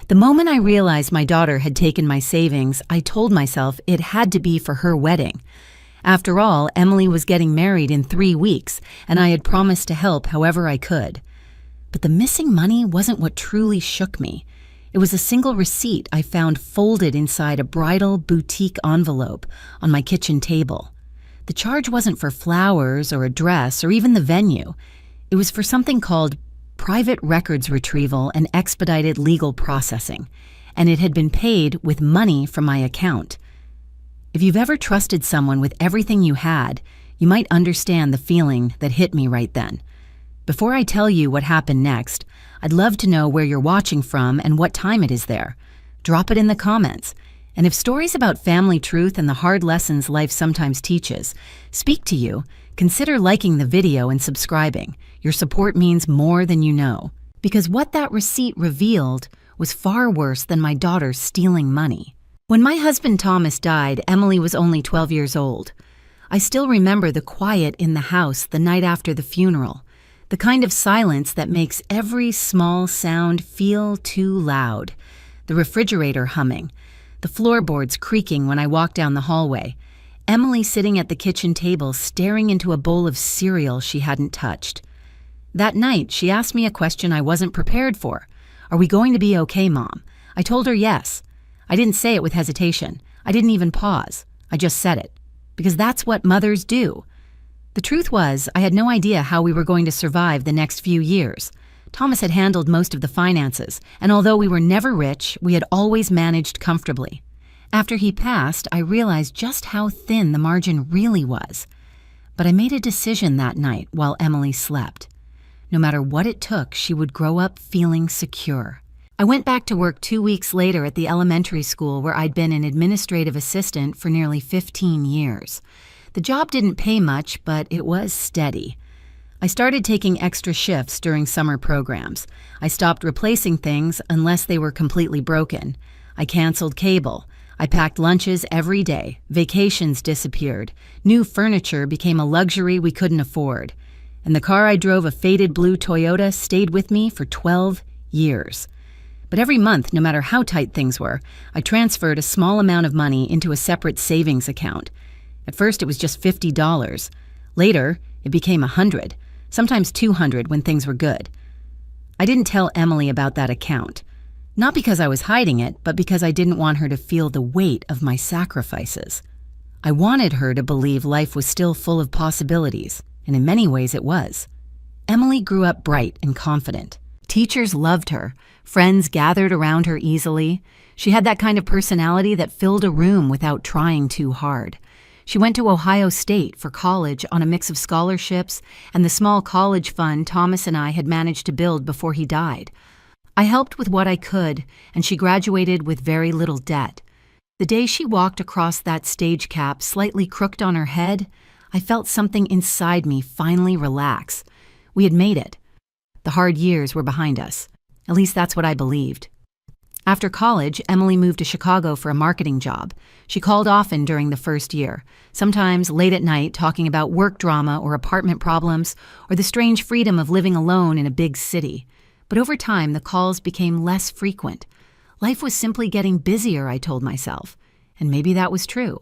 The moment I realized my daughter had taken my savings, I told myself it had to be for her wedding. After all, Emily was getting married in 3 weeks, and I had promised to help however I could. But the missing money wasn't what truly shook me. It was a single receipt I found folded inside a bridal boutique envelope on my kitchen table. The charge wasn't for flowers or a dress or even the venue. It was for something called private records retrieval and expedited legal processing, and it had been paid with money from my account. If you've ever trusted someone with everything you had, you might understand the feeling that hit me right then. Before I tell you what happened next, I'd love to know where you're watching from and what time it is there. Drop it in the comments. And if stories about family truth and the hard lessons life sometimes teaches speak to you, consider liking the video and subscribing. Your support means more than you know. Because what that receipt revealed was far worse than my daughter stealing money. When my husband Thomas died, Emily was only 12 years old. I still remember the quiet in the house the night after the funeral, the kind of silence that makes every small sound feel too loud. The refrigerator humming, the floorboards creaking when I walked down the hallway, Emily sitting at the kitchen table staring into a bowl of cereal she hadn't touched. That night, she asked me a question I wasn't prepared for. "Are we going to be okay, Mom?" I told her yes. I didn't say it with hesitation. I didn't even pause. I just said it. Because that's what mothers do. The truth was, I had no idea how we were going to survive the next few years. Thomas had handled most of the finances, and although we were never rich, we had always managed comfortably. After he passed, I realized just how thin the margin really was. But I made a decision that night while Emily slept. No matter what it took, she would grow up feeling secure. I went back to work 2 weeks later at the elementary school where I'd been an administrative assistant for nearly 15 years. The job didn't pay much, but it was steady. I started taking extra shifts during summer programs. I stopped replacing things unless they were completely broken. I canceled cable. I packed lunches every day. Vacations disappeared. New furniture became a luxury we couldn't afford. And the car I drove, a faded blue Toyota, stayed with me for 12 years. But every month, no matter how tight things were, I transferred a small amount of money into a separate savings account. At first, it was just $50. Later, it became $100, sometimes $200 when things were good. I didn't tell Emily about that account. Not because I was hiding it, but because I didn't want her to feel the weight of my sacrifices. I wanted her to believe life was still full of possibilities, and in many ways it was. Emily grew up bright and confident. Teachers loved her. Friends gathered around her easily. She had that kind of personality that filled a room without trying too hard. She went to Ohio State for college on a mix of scholarships and the small college fund Thomas and I had managed to build before he died. I helped with what I could, and she graduated with very little debt. The day she walked across that stage cap slightly crooked on her head, I felt something inside me finally relax. We had made it. The hard years were behind us. At least that's what I believed. After college, Emily moved to Chicago for a marketing job. She called often during the first year, sometimes late at night talking about work drama or apartment problems or the strange freedom of living alone in a big city. But over time, the calls became less frequent. Life was simply getting busier, I told myself, and maybe that was true.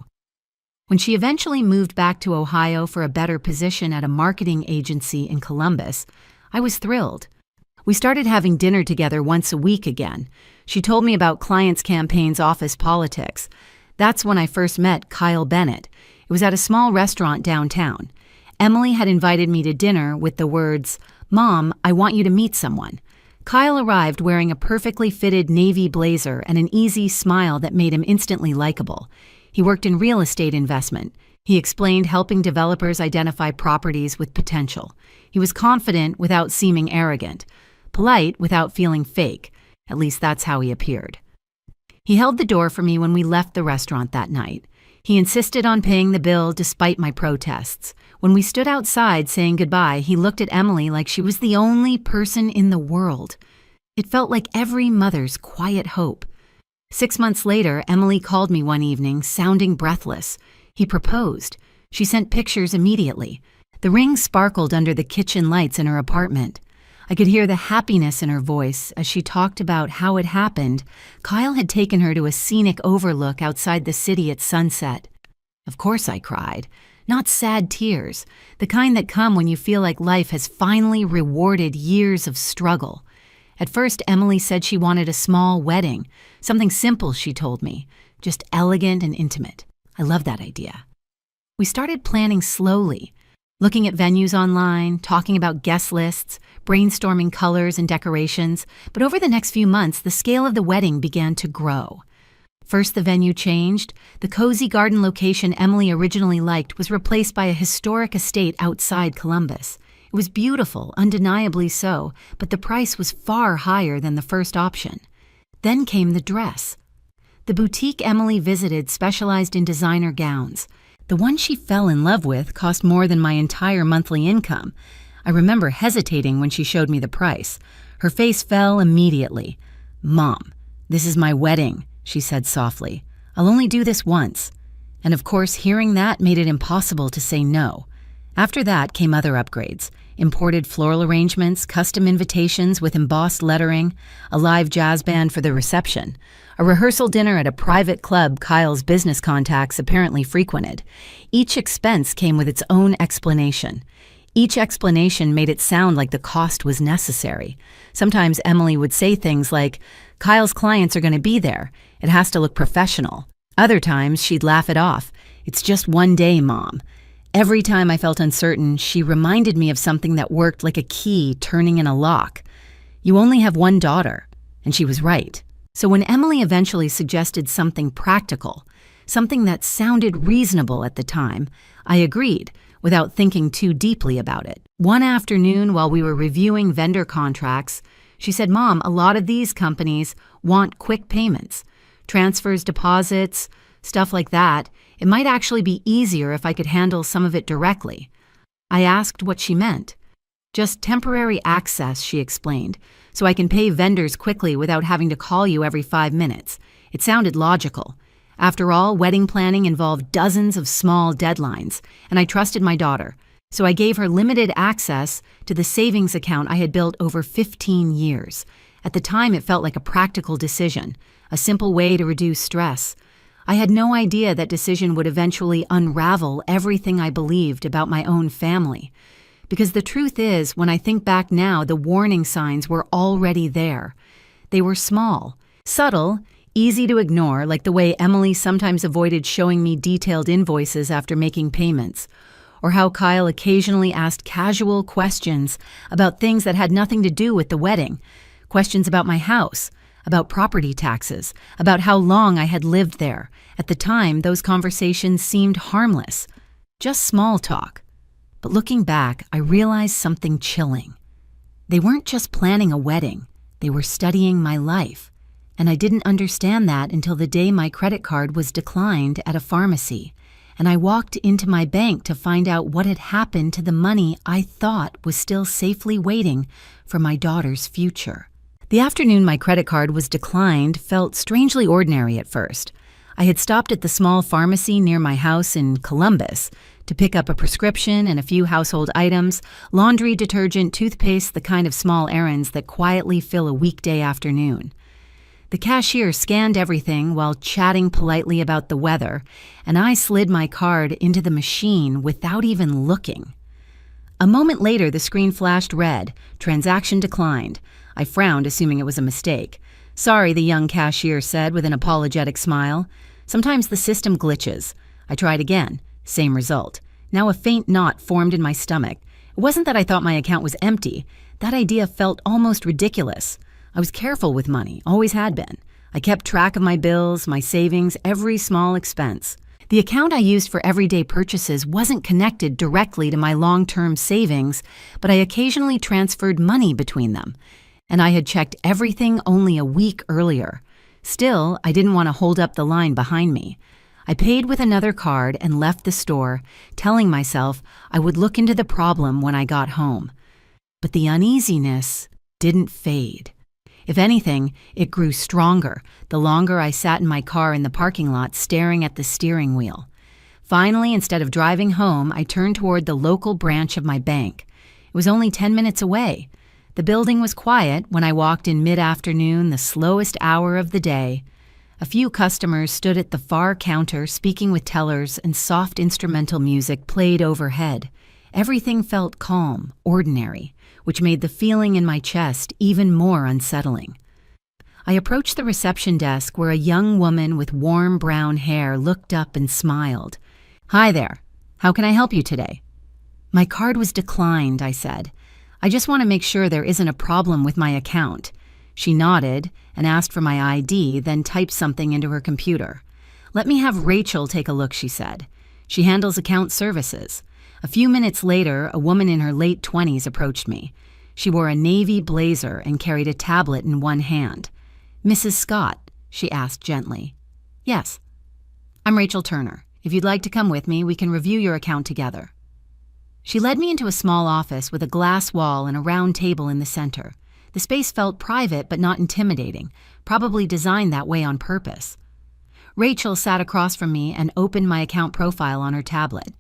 When she eventually moved back to Ohio for a better position at a marketing agency in Columbus, I was thrilled. We started having dinner together once a week again. She told me about clients' campaigns' office politics. That's when I first met Kyle Bennett. It was at a small restaurant downtown. Emily had invited me to dinner with the words, "Mom, I want you to meet someone." Kyle arrived wearing a perfectly fitted navy blazer and an easy smile that made him instantly likable. He worked in real estate investment. He explained helping developers identify properties with potential. He was confident without seeming arrogant, polite without feeling fake. At least that's how he appeared. He held the door for me when we left the restaurant that night. He insisted on paying the bill despite my protests. When we stood outside saying goodbye, he looked at Emily like she was the only person in the world. It felt like every mother's quiet hope. 6 months later, Emily called me one evening, sounding breathless. He proposed. She sent pictures immediately. The ring sparkled under the kitchen lights in her apartment. I could hear the happiness in her voice as she talked about how it happened. Kyle had taken her to a scenic overlook outside the city at sunset. Of course I cried. Not sad tears, the kind that come when you feel like life has finally rewarded years of struggle. At first, Emily said she wanted a small wedding, something simple, she told me, just elegant and intimate. I love that idea. We started planning slowly, looking at venues online, talking about guest lists, brainstorming colors and decorations, but over the next few months, the scale of the wedding began to grow. First, the venue changed. The cozy garden location Emily originally liked was replaced by a historic estate outside Columbus. It was beautiful, undeniably so, but the price was far higher than the first option. Then came the dress. The boutique Emily visited specialized in designer gowns. The one she fell in love with cost more than my entire monthly income. I remember hesitating when she showed me the price. Her face fell immediately. "Mom, this is my wedding," she said softly. "I'll only do this once." And of course, hearing that made it impossible to say no. After that came other upgrades: imported floral arrangements, custom invitations with embossed lettering, a live jazz band for the reception, a rehearsal dinner at a private club Kyle's business contacts apparently frequented. Each expense came with its own explanation. Each explanation made it sound like the cost was necessary. Sometimes Emily would say things like, "Kyle's clients are going to be there. It has to look professional." Other times, she'd laugh it off. "It's just one day, Mom." Every time I felt uncertain, she reminded me of something that worked like a key turning in a lock. "You only have one daughter." And she was right. So when Emily eventually suggested something practical, something that sounded reasonable at the time, I agreed, without thinking too deeply about it. One afternoon, while we were reviewing vendor contracts, she said, "Mom, a lot of these companies want quick payments, transfers, deposits, stuff like that. It might actually be easier if I could handle some of it directly." I asked what she meant. "Just temporary access," she explained, "so I can pay vendors quickly without having to call you every 5 minutes." It sounded logical. After all, wedding planning involved dozens of small deadlines, and I trusted my daughter, so I gave her limited access to the savings account I had built over 15 years. At the time, it felt like a practical decision, a simple way to reduce stress. I had no idea that decision would eventually unravel everything I believed about my own family. Because the truth is, when I think back now, the warning signs were already there. They were small, subtle, easy to ignore, like the way Emily sometimes avoided showing me detailed invoices after making payments, or how Kyle occasionally asked casual questions about things that had nothing to do with the wedding, questions about my house, about property taxes, about how long I had lived there. At the time, those conversations seemed harmless, just small talk. But looking back, I realized something chilling. They weren't just planning a wedding, they were studying my life. And I didn't understand that until the day my credit card was declined at a pharmacy, and I walked into my bank to find out what had happened to the money I thought was still safely waiting for my daughter's future. The afternoon my credit card was declined felt strangely ordinary at first. I had stopped at the small pharmacy near my house in Columbus to pick up a prescription and a few household items, laundry detergent, toothpaste, the kind of small errands that quietly fill a weekday afternoon. The cashier scanned everything while chatting politely about the weather, and I slid my card into the machine without even looking. A moment later, the screen flashed red, "Transaction declined." I frowned, assuming it was a mistake. "Sorry," the young cashier said with an apologetic smile. "Sometimes the system glitches." I tried again. Same result. Now a faint knot formed in my stomach. It wasn't that I thought my account was empty. That idea felt almost ridiculous. I was careful with money, always had been. I kept track of my bills, my savings, every small expense. The account I used for everyday purchases wasn't connected directly to my long-term savings, but I occasionally transferred money between them. And I had checked everything only a week earlier. Still, I didn't want to hold up the line behind me. I paid with another card and left the store, telling myself I would look into the problem when I got home. But the uneasiness didn't fade. If anything, it grew stronger the longer I sat in my car in the parking lot staring at the steering wheel. Finally, instead of driving home, I turned toward the local branch of my bank. It was only 10 minutes away. The building was quiet when I walked in mid-afternoon, the slowest hour of the day. A few customers stood at the far counter speaking with tellers, and soft instrumental music played overhead. Everything felt calm, ordinary, which made the feeling in my chest even more unsettling. I approached the reception desk where a young woman with warm brown hair looked up and smiled. "Hi there. How can I help you today?" "My card was declined," I said. "I just want to make sure there isn't a problem with my account." She nodded and asked for my ID, then typed something into her computer. "Let me have Rachel take a look," she said. "She handles account services." A few minutes later, a woman in her late 20s approached me. She wore a navy blazer and carried a tablet in one hand. "Mrs. Scott?" she asked gently. "Yes." "I'm Rachel Turner. If you'd like to come with me, we can review your account together." She led me into a small office with a glass wall and a round table in the center. The space felt private but not intimidating, probably designed that way on purpose. Rachel sat across from me and opened my account profile on her tablet.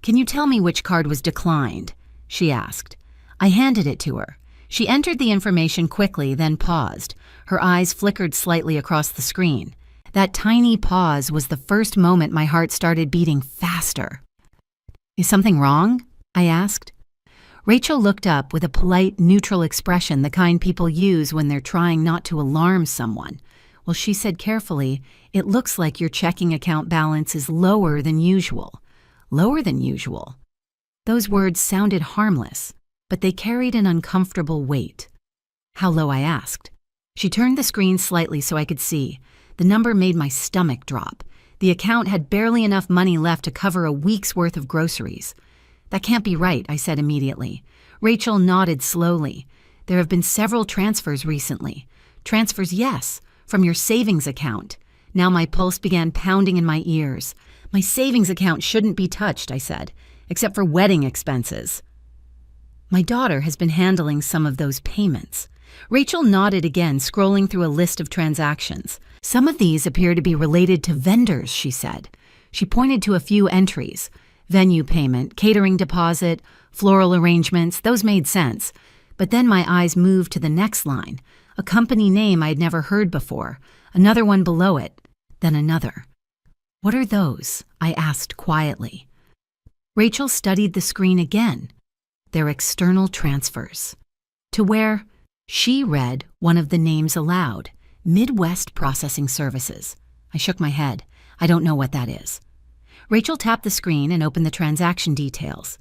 "Can you tell me which card was declined?" she asked. I handed it to her. She entered the information quickly, then paused. Her eyes flickered slightly across the screen. That tiny pause was the first moment my heart started beating faster. "Is something wrong?" I asked. Rachel looked up with a polite, neutral expression, the kind people use when they're trying not to alarm someone. Well, she said carefully, "It looks like your checking account balance is lower than usual." Lower than usual. Those words sounded harmless, but they carried an uncomfortable weight. "How low?" I asked. She turned the screen slightly so I could see. The number made my stomach drop. The account had barely enough money left to cover a week's worth of groceries. "That can't be right," I said immediately. Rachel nodded slowly. "There have been several transfers recently." "Transfers, yes, from your savings account." Now my pulse began pounding in my ears. "My savings account shouldn't be touched," I said, "except for wedding expenses." "My daughter has been handling some of those payments." Rachel nodded again, scrolling through a list of transactions. "Some of these appear to be related to vendors," she said. She pointed to a few entries. Venue payment, catering deposit, floral arrangements, those made sense. But then my eyes moved to the next line, a company name I had never heard before, another one below it, then another. "What are those?" I asked quietly. Rachel studied the screen again. "They're external transfers." To where? She read one of the names aloud, Midwest Processing Services. I shook my head. "I don't know what that is." Rachel tapped the screen and opened the transaction details.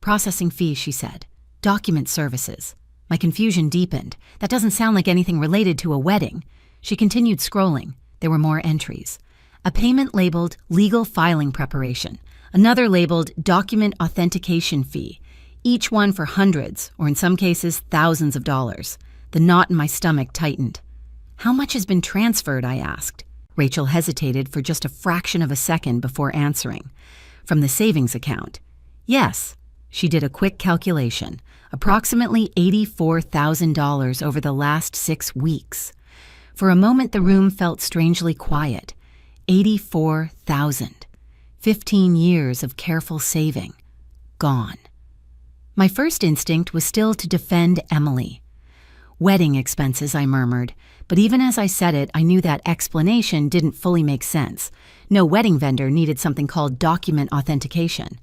"Processing fee," she said. "Document services." My confusion deepened. That doesn't sound like anything related to a wedding. She continued scrolling. There were more entries. A payment labeled legal filing preparation. Another labeled document authentication fee. Each one for hundreds, or in some cases, thousands of dollars. The knot in my stomach tightened. "How much has been transferred?" I asked. Rachel hesitated for just a fraction of a second before answering. "From the savings account." "Yes." She did a quick calculation. "Approximately $84,000 over the last 6 weeks." For a moment, the room felt strangely quiet. 84,000. 15 years of careful saving. Gone. My first instinct was still to defend Emily. "Wedding expenses," I murmured, but even as I said it, I knew that explanation didn't fully make sense. No wedding vendor needed something called document authentication.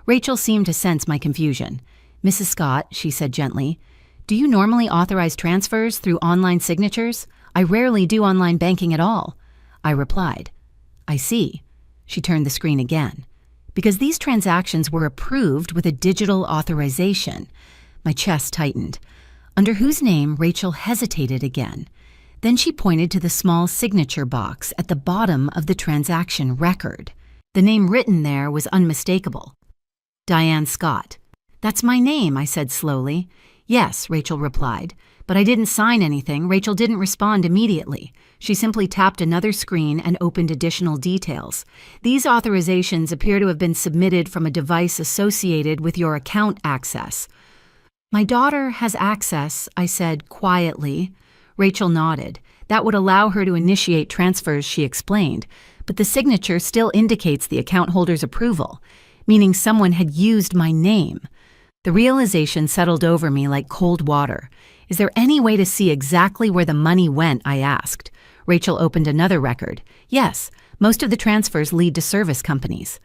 Rachel seemed to sense my confusion. "Mrs. Scott," she said gently, "do you normally authorize transfers through online signatures? I rarely do online banking at all." I replied. "I see." She turned the screen again. "Because these transactions were approved with a digital authorization." My chest tightened. Under whose name? Rachel hesitated again. Then she pointed to the small signature box at the bottom of the transaction record. The name written there was unmistakable. Diane Scott. "That's my name," I said slowly. "Yes," Rachel replied, "but I didn't sign anything." Rachel didn't respond immediately. She simply tapped another screen and opened additional details. "These authorizations appear to have been submitted from a device associated with your account access." "My daughter has access," I said quietly. Rachel nodded. "That would allow her to initiate transfers," she explained, "but the signature still indicates the account holder's approval, meaning someone had used my name." The realization settled over me like cold water. Is there any way to see exactly where the money went? I asked. Rachel opened another record. Yes, most of the transfers lead to service companies.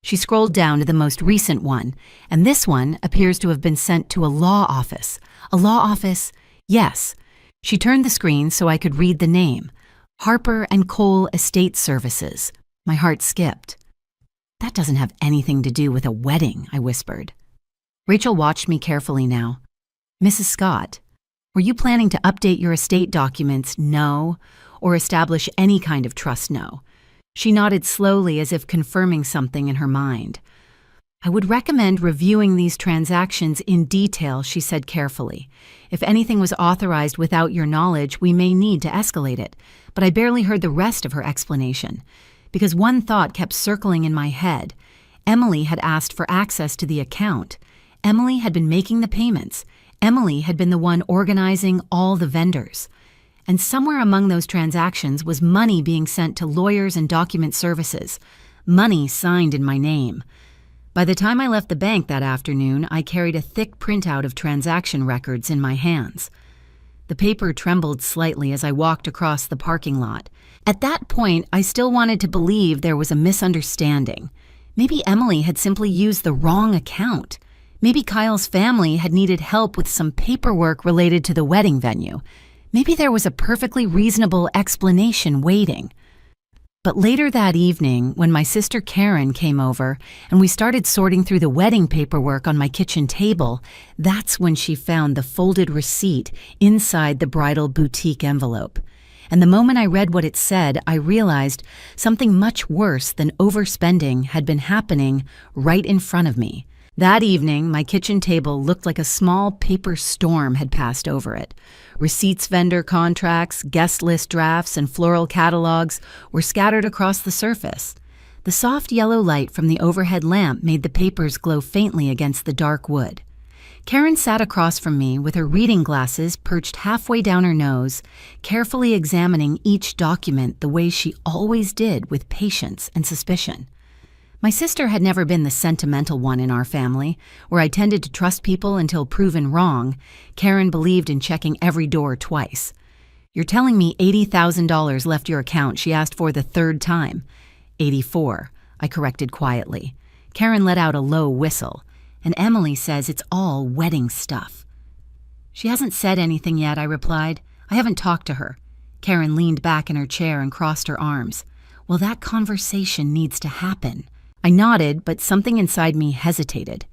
She scrolled down to the most recent one, and this one appears to have been sent to a law office. A law office? Yes. She turned the screen so I could read the name. Harper and Cole Estate Services. My heart skipped. That doesn't have anything to do with a wedding, I whispered. Rachel watched me carefully now. Mrs. Scott, were you planning to update your estate documents? No. Or establish any kind of trust? No. She nodded slowly as if confirming something in her mind. I would recommend reviewing these transactions in detail, she said carefully. If anything was authorized without your knowledge, we may need to escalate it. But I barely heard the rest of her explanation, because one thought kept circling in my head. Emily had asked for access to the account. Emily had been making the payments. Emily had been the one organizing all the vendors. And somewhere among those transactions was money being sent to lawyers and document services, money signed in my name. By the time I left the bank that afternoon, I carried a thick printout of transaction records in my hands. The paper trembled slightly as I walked across the parking lot. At that point, I still wanted to believe there was a misunderstanding. Maybe Emily had simply used the wrong account. Maybe Kyle's family had needed help with some paperwork related to the wedding venue. Maybe there was a perfectly reasonable explanation waiting. But later that evening, when my sister Karen came over and we started sorting through the wedding paperwork on my kitchen table, that's when she found the folded receipt inside the bridal boutique envelope. And the moment I read what it said, I realized something much worse than overspending had been happening right in front of me. That evening, my kitchen table looked like a small paper storm had passed over it. Receipts, vendor contracts, guest list drafts, and floral catalogs were scattered across the surface. The soft yellow light from the overhead lamp made the papers glow faintly against the dark wood. Karen sat across from me with her reading glasses perched halfway down her nose, carefully examining each document the way she always did, with patience and suspicion. My sister had never been the sentimental one in our family, where I tended to trust people until proven wrong. Karen believed in checking every door twice. "You're telling me $80,000 left your account," she asked for the third time. 84, I corrected quietly. Karen let out a low whistle. "And Emily says it's all wedding stuff." "She hasn't said anything yet," I replied. "I haven't talked to her." Karen leaned back in her chair and crossed her arms. "Well, that conversation needs to happen." I nodded, but something inside me hesitated.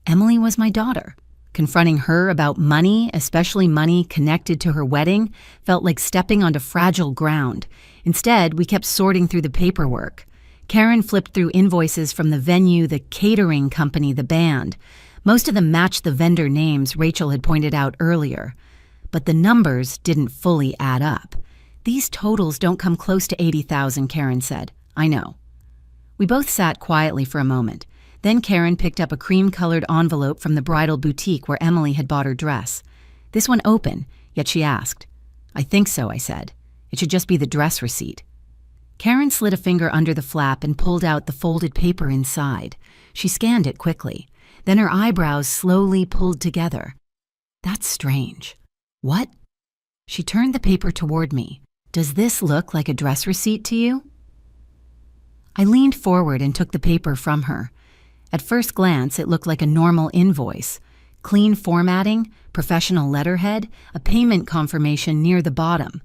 Emily was my daughter. Confronting her about money, especially money connected to her wedding, felt like stepping onto fragile ground. Instead, we kept sorting through the paperwork. Karen flipped through invoices from the venue, the catering company, the band. Most of them matched the vendor names Rachel had pointed out earlier. But the numbers didn't fully add up. "These totals don't come close to 80,000, Karen said. "I know." We both sat quietly for a moment. Then Karen picked up a cream-colored envelope from the bridal boutique where Emily had bought her dress. "This one open," yet she asked. "I think so," I said. "It should just be the dress receipt." Karen slid a finger under the flap and pulled out the folded paper inside. She scanned it quickly. Then her eyebrows slowly pulled together. "That's strange." "What?" She turned the paper toward me. "Does this look like a dress receipt to you?" I leaned forward and took the paper from her. At first glance, it looked like a normal invoice. Clean formatting, professional letterhead, a payment confirmation near the bottom.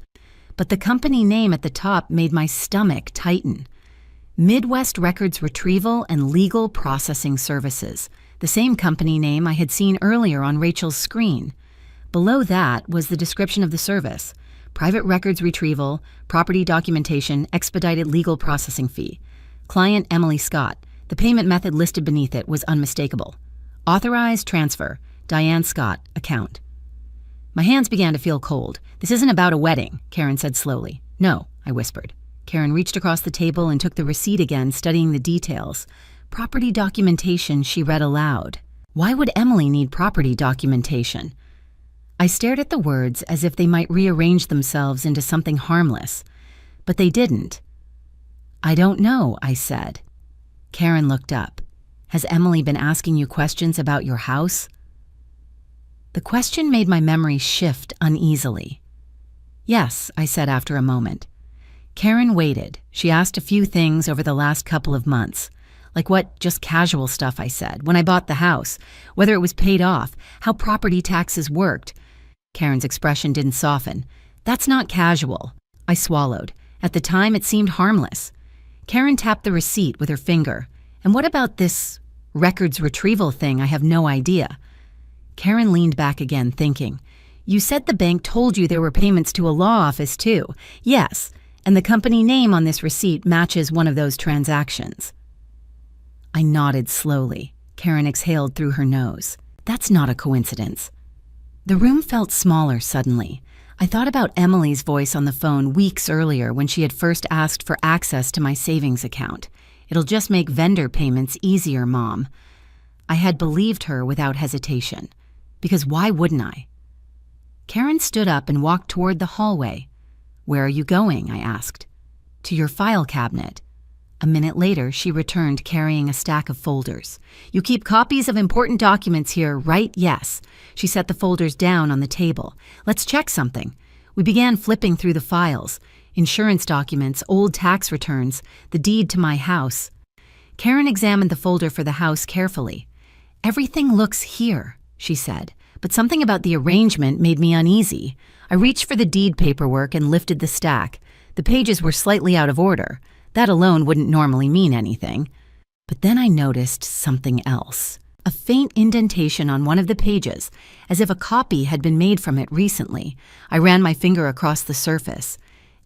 But the company name at the top made my stomach tighten. Midwest Records Retrieval and Legal Processing Services, the same company name I had seen earlier on Rachel's screen. Below that was the description of the service: private records retrieval, property documentation, expedited legal processing fee. Client Emily Scott. The payment method listed beneath it was unmistakable. Authorized transfer. Diane Scott, account. My hands began to feel cold. "This isn't about a wedding," Karen said slowly. "No," I whispered. Karen reached across the table and took the receipt again, studying the details. "Property documentation," she read aloud. Why would Emily need property documentation? I stared at the words as if they might rearrange themselves into something harmless. But they didn't. "I don't know," I said. Karen looked up. "Has Emily been asking you questions about your house?" The question made my memory shift uneasily. Yes, I said after a moment. Karen waited. She asked a few things over the last couple of months. Like what just casual stuff I said, when I bought the house, whether it was paid off, how property taxes worked. Karen's expression didn't soften. That's not casual. I swallowed. At the time, it seemed harmless. Karen tapped the receipt with her finger. And what about this records retrieval thing? I have no idea. Karen leaned back again, thinking. You said the bank told you there were payments to a law office, too. Yes, and the company name on this receipt matches one of those transactions. I nodded slowly. Karen exhaled through her nose. That's not a coincidence. The room felt smaller suddenly. I thought about Emily's voice on the phone weeks earlier when she had first asked for access to my savings account. It'll just make vendor payments easier, Mom. I had believed her without hesitation. Because why wouldn't I? Karen stood up and walked toward the hallway. Where are you going? I asked. To your file cabinet. A minute later, she returned carrying a stack of folders. You keep copies of important documents here, right? Yes. She set the folders down on the table. Let's check something. We began flipping through the files. Insurance documents, old tax returns, the deed to my house. Karen examined the folder for the house carefully. Everything looks here, she said, but something about the arrangement made me uneasy. I reached for the deed paperwork and lifted the stack. The pages were slightly out of order. That alone wouldn't normally mean anything. But then I noticed something else. A faint indentation on one of the pages, as if a copy had been made from it recently. I ran my finger across the surface.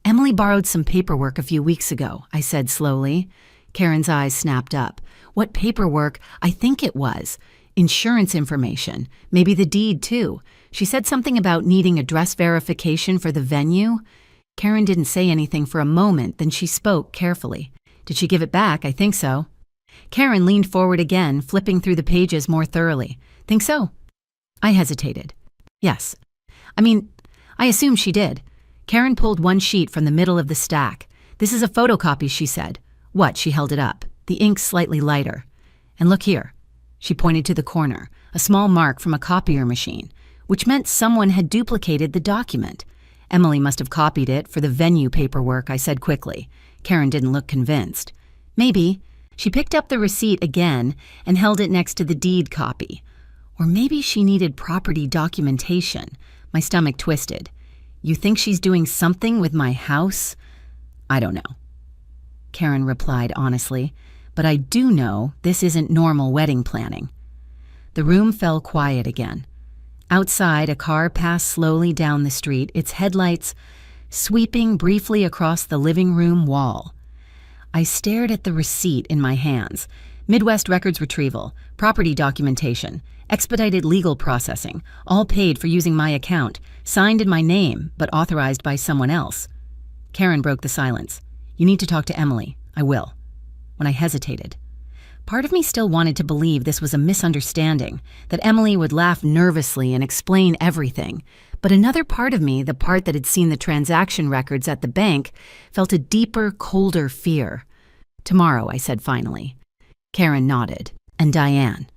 Emily borrowed some paperwork a few weeks ago, I said slowly. Karen's eyes snapped up. What paperwork? I think it was. Insurance information. Maybe the deed, too. She said something about needing address verification for the venue. Karen didn't say anything for a moment, then she spoke carefully. Did she give it back? I think so. Karen leaned forward again, flipping through the pages more thoroughly. Think so? I hesitated. Yes. I assume she did. Karen pulled one sheet from the middle of the stack. This is a photocopy, she said. What? She held it up. The ink slightly lighter. And look here. She pointed to the corner, a small mark from a copier machine, which meant someone had duplicated the document. Emily must have copied it for the venue paperwork, I said quickly. Karen didn't look convinced. Maybe. She picked up the receipt again and held it next to the deed copy. Or maybe she needed property documentation. My stomach twisted. You think she's doing something with my house? I don't know. Karen replied honestly. But I do know this isn't normal wedding planning. The room fell quiet again. Outside, a car passed slowly down the street, its headlights sweeping briefly across the living room wall. I stared at the receipt in my hands. Midwest records retrieval, property documentation, expedited legal processing, all paid for using my account, signed in my name, but authorized by someone else. Karen broke the silence. You need to talk to Emily. I will. When I hesitated. Part of me still wanted to believe this was a misunderstanding, that Emily would laugh nervously and explain everything. But another part of me, the part that had seen the transaction records at the bank, felt a deeper, colder fear. Tomorrow, I said finally. Karen nodded. And Diane.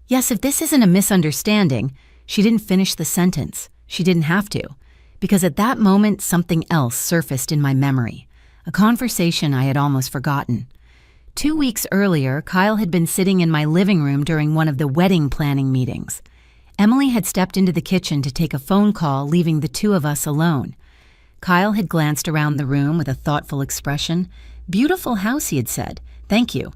Yes, if this isn't a misunderstanding, she didn't finish the sentence. She didn't have to. Because at that moment, something else surfaced in my memory. A conversation I had almost forgotten. 2 weeks earlier, Kyle had been sitting in my living room during one of the wedding planning meetings. Emily had stepped into the kitchen to take a phone call, leaving the two of us alone. Kyle had glanced around the room with a thoughtful expression. Beautiful house, he had said. Thank you.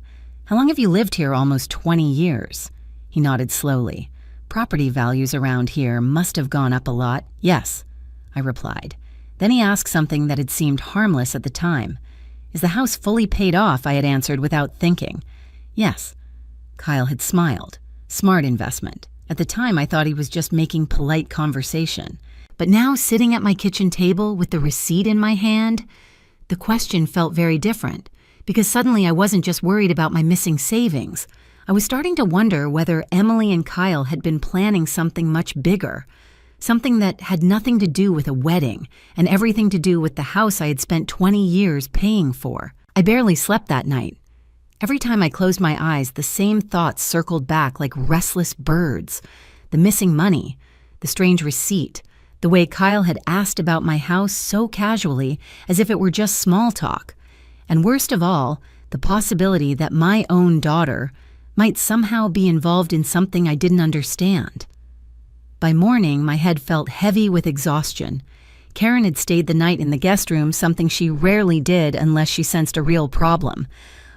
How long have you lived here? Almost 20 years. He nodded slowly. Property values around here must have gone up a lot. Yes, I replied. Then he asked something that had seemed harmless at the time. Is the house fully paid off? I had answered without thinking. Yes. Kyle had smiled. Smart investment. At the time, I thought he was just making polite conversation. But now, sitting at my kitchen table with the receipt in my hand, the question felt very different, because suddenly I wasn't just worried about my missing savings. I was starting to wonder whether Emily and Kyle had been planning something much bigger. Something that had nothing to do with a wedding and everything to do with the house I had spent 20 years paying for. I barely slept that night. Every time I closed my eyes, the same thoughts circled back like restless birds. The missing money, the strange receipt, the way Kyle had asked about my house so casually as if it were just small talk, and worst of all, the possibility that my own daughter might somehow be involved in something I didn't understand. By morning, my head felt heavy with exhaustion. Karen had stayed the night in the guest room, something she rarely did unless she sensed a real problem.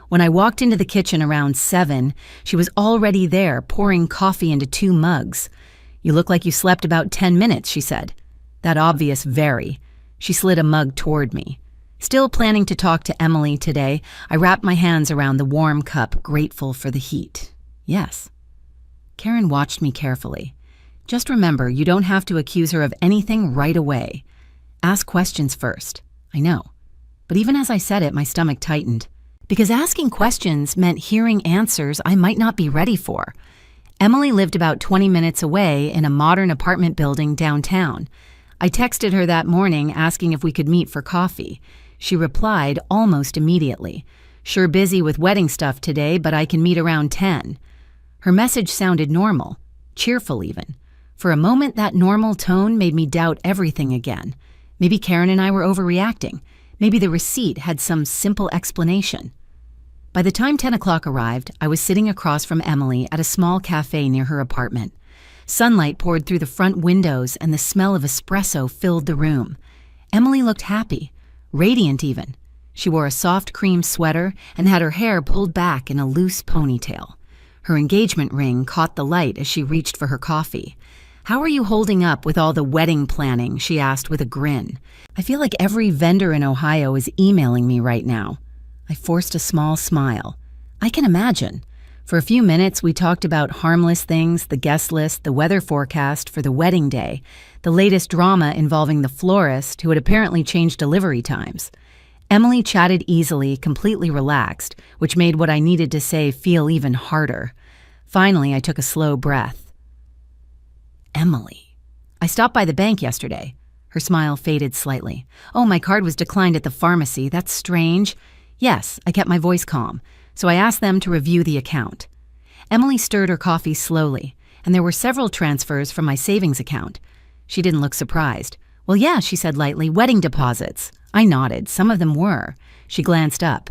When I walked into the kitchen around 7, she was already there, pouring coffee into 2 mugs. "You look like you slept about 10 minutes, she said. That obvious very. She slid a mug toward me. Still planning to talk to Emily today, I wrapped my hands around the warm cup, grateful for the heat. Yes. Karen watched me carefully. Just remember, you don't have to accuse her of anything right away. Ask questions first. I know. But even as I said it, my stomach tightened. Because asking questions meant hearing answers I might not be ready for. Emily lived about 20 minutes away in a modern apartment building downtown. I texted her that morning asking if we could meet for coffee. She replied almost immediately. "Sure busy with wedding stuff today, but I can meet around 10. Her message sounded normal, cheerful even. For a moment, that normal tone made me doubt everything again. Maybe Karen and I were overreacting. Maybe the receipt had some simple explanation. By the time 10 o'clock arrived, I was sitting across from Emily at a small cafe near her apartment. Sunlight poured through the front windows and the smell of espresso filled the room. Emily looked happy, radiant even. She wore a soft cream sweater and had her hair pulled back in a loose ponytail. Her engagement ring caught the light as she reached for her coffee. "How are you holding up with all the wedding planning?" she asked with a grin. "I feel like every vendor in Ohio is emailing me right now." I forced a small smile. "I can imagine." For a few minutes, we talked about harmless things, the guest list, the weather forecast for the wedding day, the latest drama involving the florist who had apparently changed delivery times. Emily chatted easily, completely relaxed, which made what I needed to say feel even harder. Finally, I took a slow breath. "Emily. I stopped by the bank yesterday." Her smile faded slightly. "Oh, my card was declined at the pharmacy. That's strange." "Yes," I kept my voice calm, so I asked them to review the account. Emily stirred her coffee slowly, and there were several transfers from my savings account. She didn't look surprised. "Well, yeah," she said lightly, "wedding deposits." I nodded. Some of them were. She glanced up.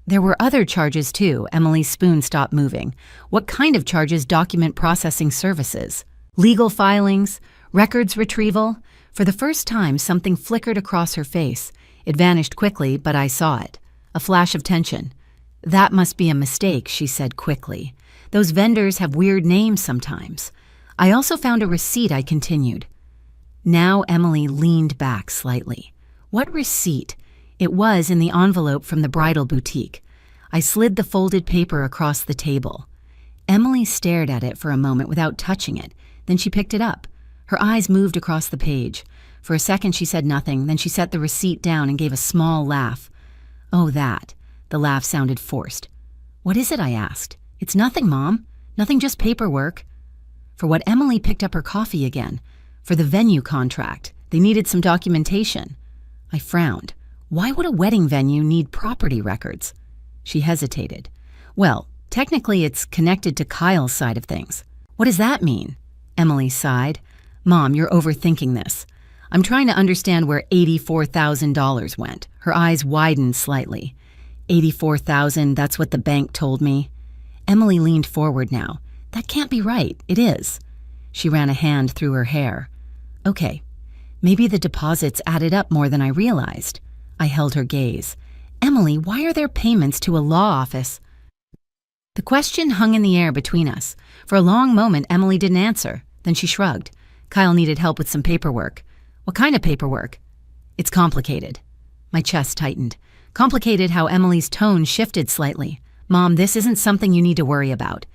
There were other charges too. Emily's spoon stopped moving. "What kind of charges?" "Document processing services. Legal filings, records retrieval." For the first time, something flickered across her face. It vanished quickly, but I saw it. A flash of tension. "That must be a mistake," she said quickly. "Those vendors have weird names sometimes." "I also found a receipt," I continued. Now Emily leaned back slightly. "What receipt?" It was in the envelope from the bridal boutique. I slid the folded paper across the table. Emily stared at it for a moment without touching it. Then she picked it up. Her eyes moved across the page. For a second she said nothing, then she set the receipt down and gave a small laugh. "Oh, that." The laugh sounded forced. "What is it?" I asked. "It's nothing, Mom. Nothing, just paperwork." For what, Emily picked up her coffee again. "For the venue contract. They needed some documentation." I frowned. Why would a wedding venue need property records? She hesitated. "Well, technically it's connected to Kyle's side of things." "What does that mean?" Emily sighed. "Mom, you're overthinking this. I'm trying to understand where $84,000 went." Her eyes widened slightly. $84,000, that's what the bank told me." Emily leaned forward now. "That can't be right." "It is." She ran a hand through her hair. "Okay, maybe the deposits added up more than I realized." I held her gaze. "Emily, why are there payments to a law office?" The question hung in the air between us. For a long moment, Emily didn't answer. Then she shrugged. "Kyle needed help with some paperwork." "What kind of paperwork?" "It's complicated." My chest tightened. Complicated how Emily's tone shifted slightly. "Mom, this isn't something you need to worry about."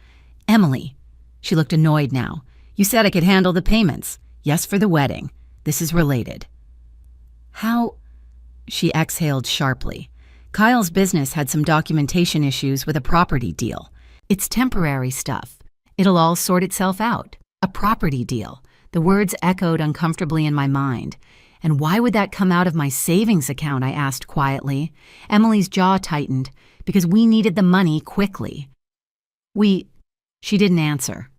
"Emily." She looked annoyed now. "You said I could handle the payments." "Yes, for the wedding. This is related." "How?" She exhaled sharply. "Kyle's business had some documentation issues with a property deal. It's temporary stuff. It'll all sort itself out." A property deal. The words echoed uncomfortably in my mind. "And why would that come out of my savings account?" I asked quietly. Emily's jaw tightened. "Because we needed the money quickly." She didn't answer.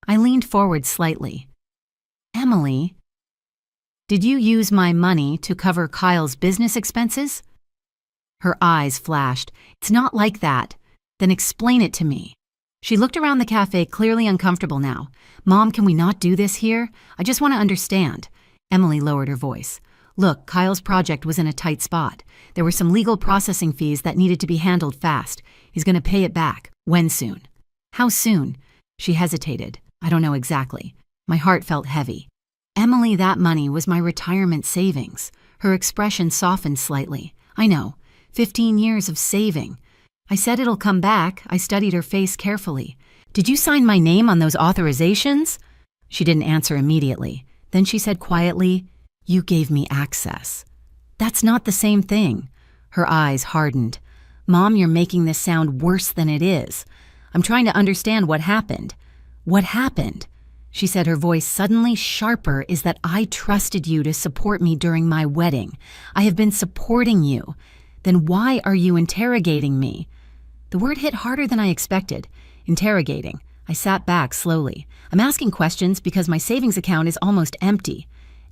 I leaned forward slightly. Emily, did you use my money to cover Kyle's business expenses? Her eyes flashed. It's not like that. Then explain it to me. She looked around the cafe, clearly uncomfortable now. Mom, can we not do this here? I just want to understand. Emily lowered her voice. Look, Kyle's project was in a tight spot. There were some legal processing fees that needed to be handled fast. He's going to pay it back. When soon? How soon? She hesitated. I don't know exactly. My heart felt heavy. Emily, that money was my retirement savings. Her expression softened slightly. I know. 15 years of saving. I said it'll come back. I studied her face carefully. Did you sign my name on those authorizations? She didn't answer immediately. Then she said quietly, You gave me access. That's not the same thing. Her eyes hardened. Mom, you're making this sound worse than it is. I'm trying to understand what happened. What happened? She said, her voice suddenly sharper, is that I trusted you to support me during my wedding. I have been supporting you. Then why are you interrogating me? The word hit harder than I expected. Interrogating. I sat back slowly. I'm asking questions because my savings account is almost empty.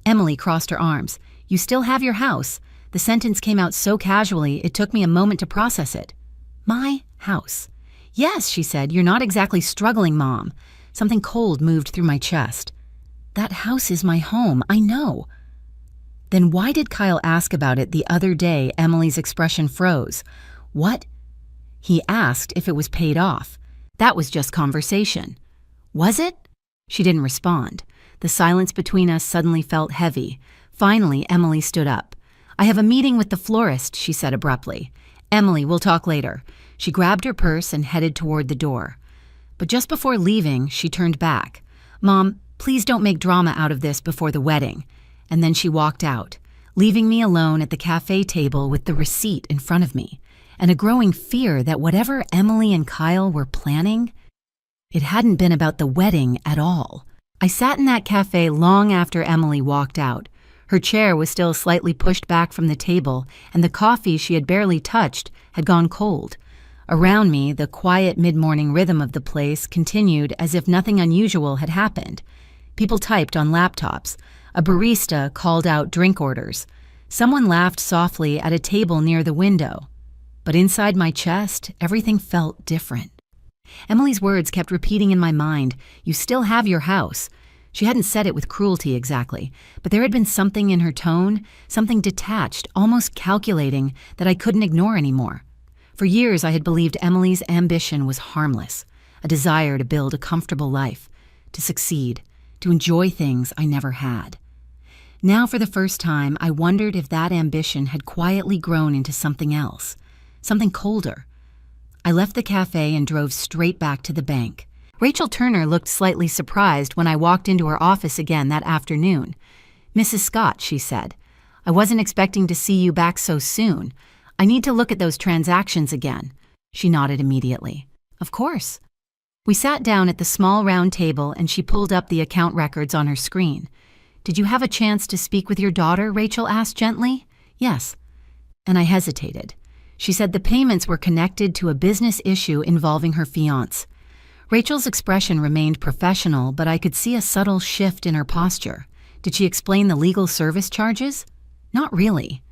Emily crossed her arms. You still have your house. The sentence came out so casually, it took me a moment to process it. My house. Yes, she said, you're not exactly struggling, Mom. Something cold moved through my chest. That house is my home, I know. Then why did Kyle ask about it the other day? Emily's expression froze. What? He asked if it was paid off. That was just conversation. Was it? She didn't respond. The silence between us suddenly felt heavy. Finally, Emily stood up. I have a meeting with the florist, she said abruptly. Emily, we'll talk later. She grabbed her purse and headed toward the door. But just before leaving, she turned back. Mom, please don't make drama out of this before the wedding. And then she walked out, leaving me alone at the cafe table with the receipt in front of me, and a growing fear that whatever Emily and Kyle were planning, it hadn't been about the wedding at all. I sat in that cafe long after Emily walked out. Her chair was still slightly pushed back from the table, and the coffee she had barely touched had gone cold. Around me, the quiet mid-morning rhythm of the place continued as if nothing unusual had happened. People typed on laptops. A barista called out drink orders. Someone laughed softly at a table near the window. But inside my chest, everything felt different. Emily's words kept repeating in my mind, You still have your house. She hadn't said it with cruelty exactly, but there had been something in her tone, something detached, almost calculating, that I couldn't ignore anymore. For years, I had believed Emily's ambition was harmless, a desire to build a comfortable life, to succeed, to enjoy things I never had. Now, for the first time, I wondered if that ambition had quietly grown into something else, something colder. I left the cafe and drove straight back to the bank. Rachel Turner looked slightly surprised when I walked into her office again that afternoon. Mrs. Scott, she said, I wasn't expecting to see you back so soon. I need to look at those transactions again. She nodded immediately. Of course. We sat down at the small round table and she pulled up the account records on her screen. Did you have a chance to speak with your daughter? Rachel asked gently. Yes. And I hesitated. She said the payments were connected to a business issue involving her fiancé. Rachel's expression remained professional, but I could see a subtle shift in her posture. Did she explain the legal service charges? Not really.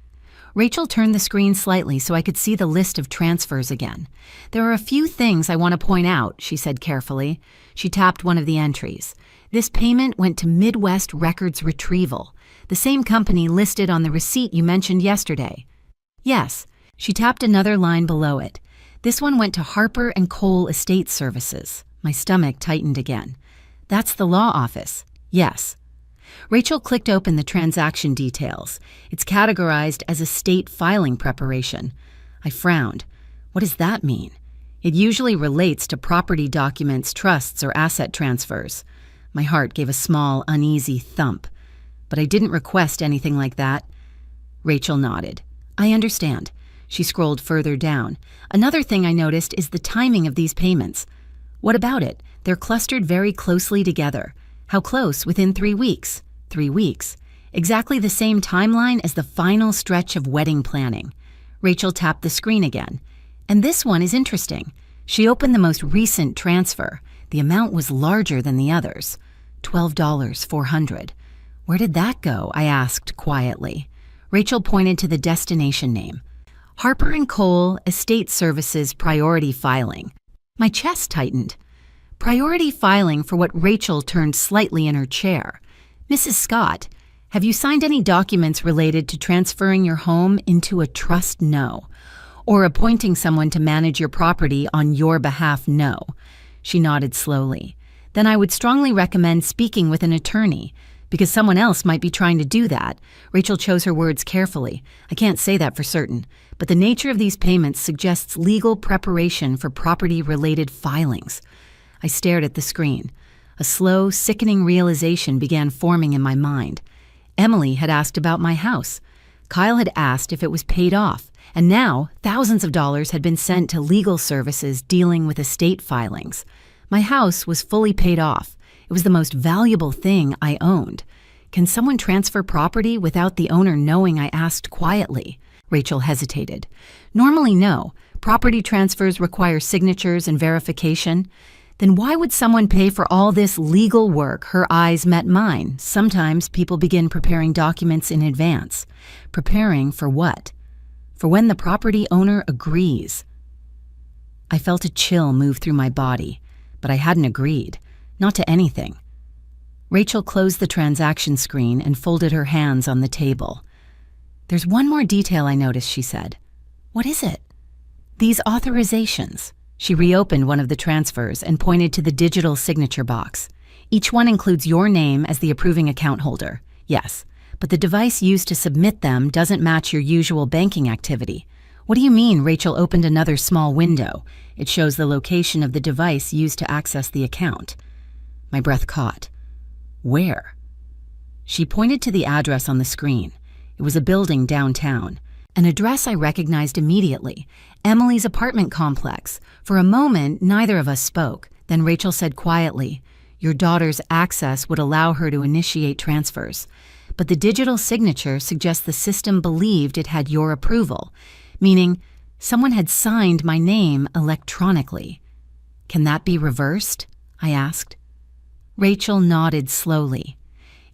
Rachel turned the screen slightly so I could see the list of transfers again. There are a few things I want to point out, she said carefully. She tapped one of the entries. This payment went to Midwest Records Retrieval, the same company listed on the receipt you mentioned yesterday. Yes. She tapped another line below it. This one went to Harper and Cole Estate Services. My stomach tightened again. That's the law office. Yes. Rachel clicked open the transaction details. It's categorized as estate filing preparation. I frowned. What does that mean? It usually relates to property documents, trusts, or asset transfers. My heart gave a small, uneasy thump. But I didn't request anything like that. Rachel nodded. I understand. She scrolled further down. Another thing I noticed is the timing of these payments. What about it? They're clustered very closely together. How close? Within 3 weeks. 3 weeks. Exactly the same timeline as the final stretch of wedding planning. Rachel tapped the screen again. And this one is interesting. She opened the most recent transfer. The amount was larger than the others. $12,400. Where did that go? I asked quietly. Rachel pointed to the destination name. Harper & Cole Estate Services Priority Filing. My chest tightened. Priority filing for what Rachel turned slightly in her chair. Mrs. Scott, have you signed any documents related to transferring your home into a trust? No. Or appointing someone to manage your property on your behalf? No. She nodded slowly. Then I would strongly recommend speaking with an attorney, because someone else might be trying to do that. Rachel chose her words carefully. I can't say that for certain, but the nature of these payments suggests legal preparation for property-related filings. I stared at the screen. A slow, sickening realization began forming in my mind. Emily had asked about my house. Kyle had asked if it was paid off, and now thousands of dollars had been sent to legal services dealing with estate filings. My house was fully paid off. It was the most valuable thing I owned. Can someone transfer property without the owner knowing? I asked quietly. Rachel hesitated. Normally, no. Property transfers require signatures and verification. Then why would someone pay for all this legal work? Her eyes met mine. Sometimes people begin preparing documents in advance. Preparing for what? For when the property owner agrees. I felt a chill move through my body, but I hadn't agreed. Not to anything. Rachel closed the transaction screen and folded her hands on the table. There's one more detail I noticed, she said. What is it? These authorizations. She reopened one of the transfers and pointed to the digital signature box. Each one includes your name as the approving account holder. Yes, but the device used to submit them doesn't match your usual banking activity. What do you mean? Rachel opened another small window. It shows the location of the device used to access the account. My breath caught. Where? She pointed to the address on the screen. It was a building downtown. An address I recognized immediately. Emily's apartment complex. For a moment, neither of us spoke. Then Rachel said quietly, your daughter's access would allow her to initiate transfers. But the digital signature suggests the system believed it had your approval, meaning someone had signed my name electronically. Can that be reversed? I asked. Rachel nodded slowly.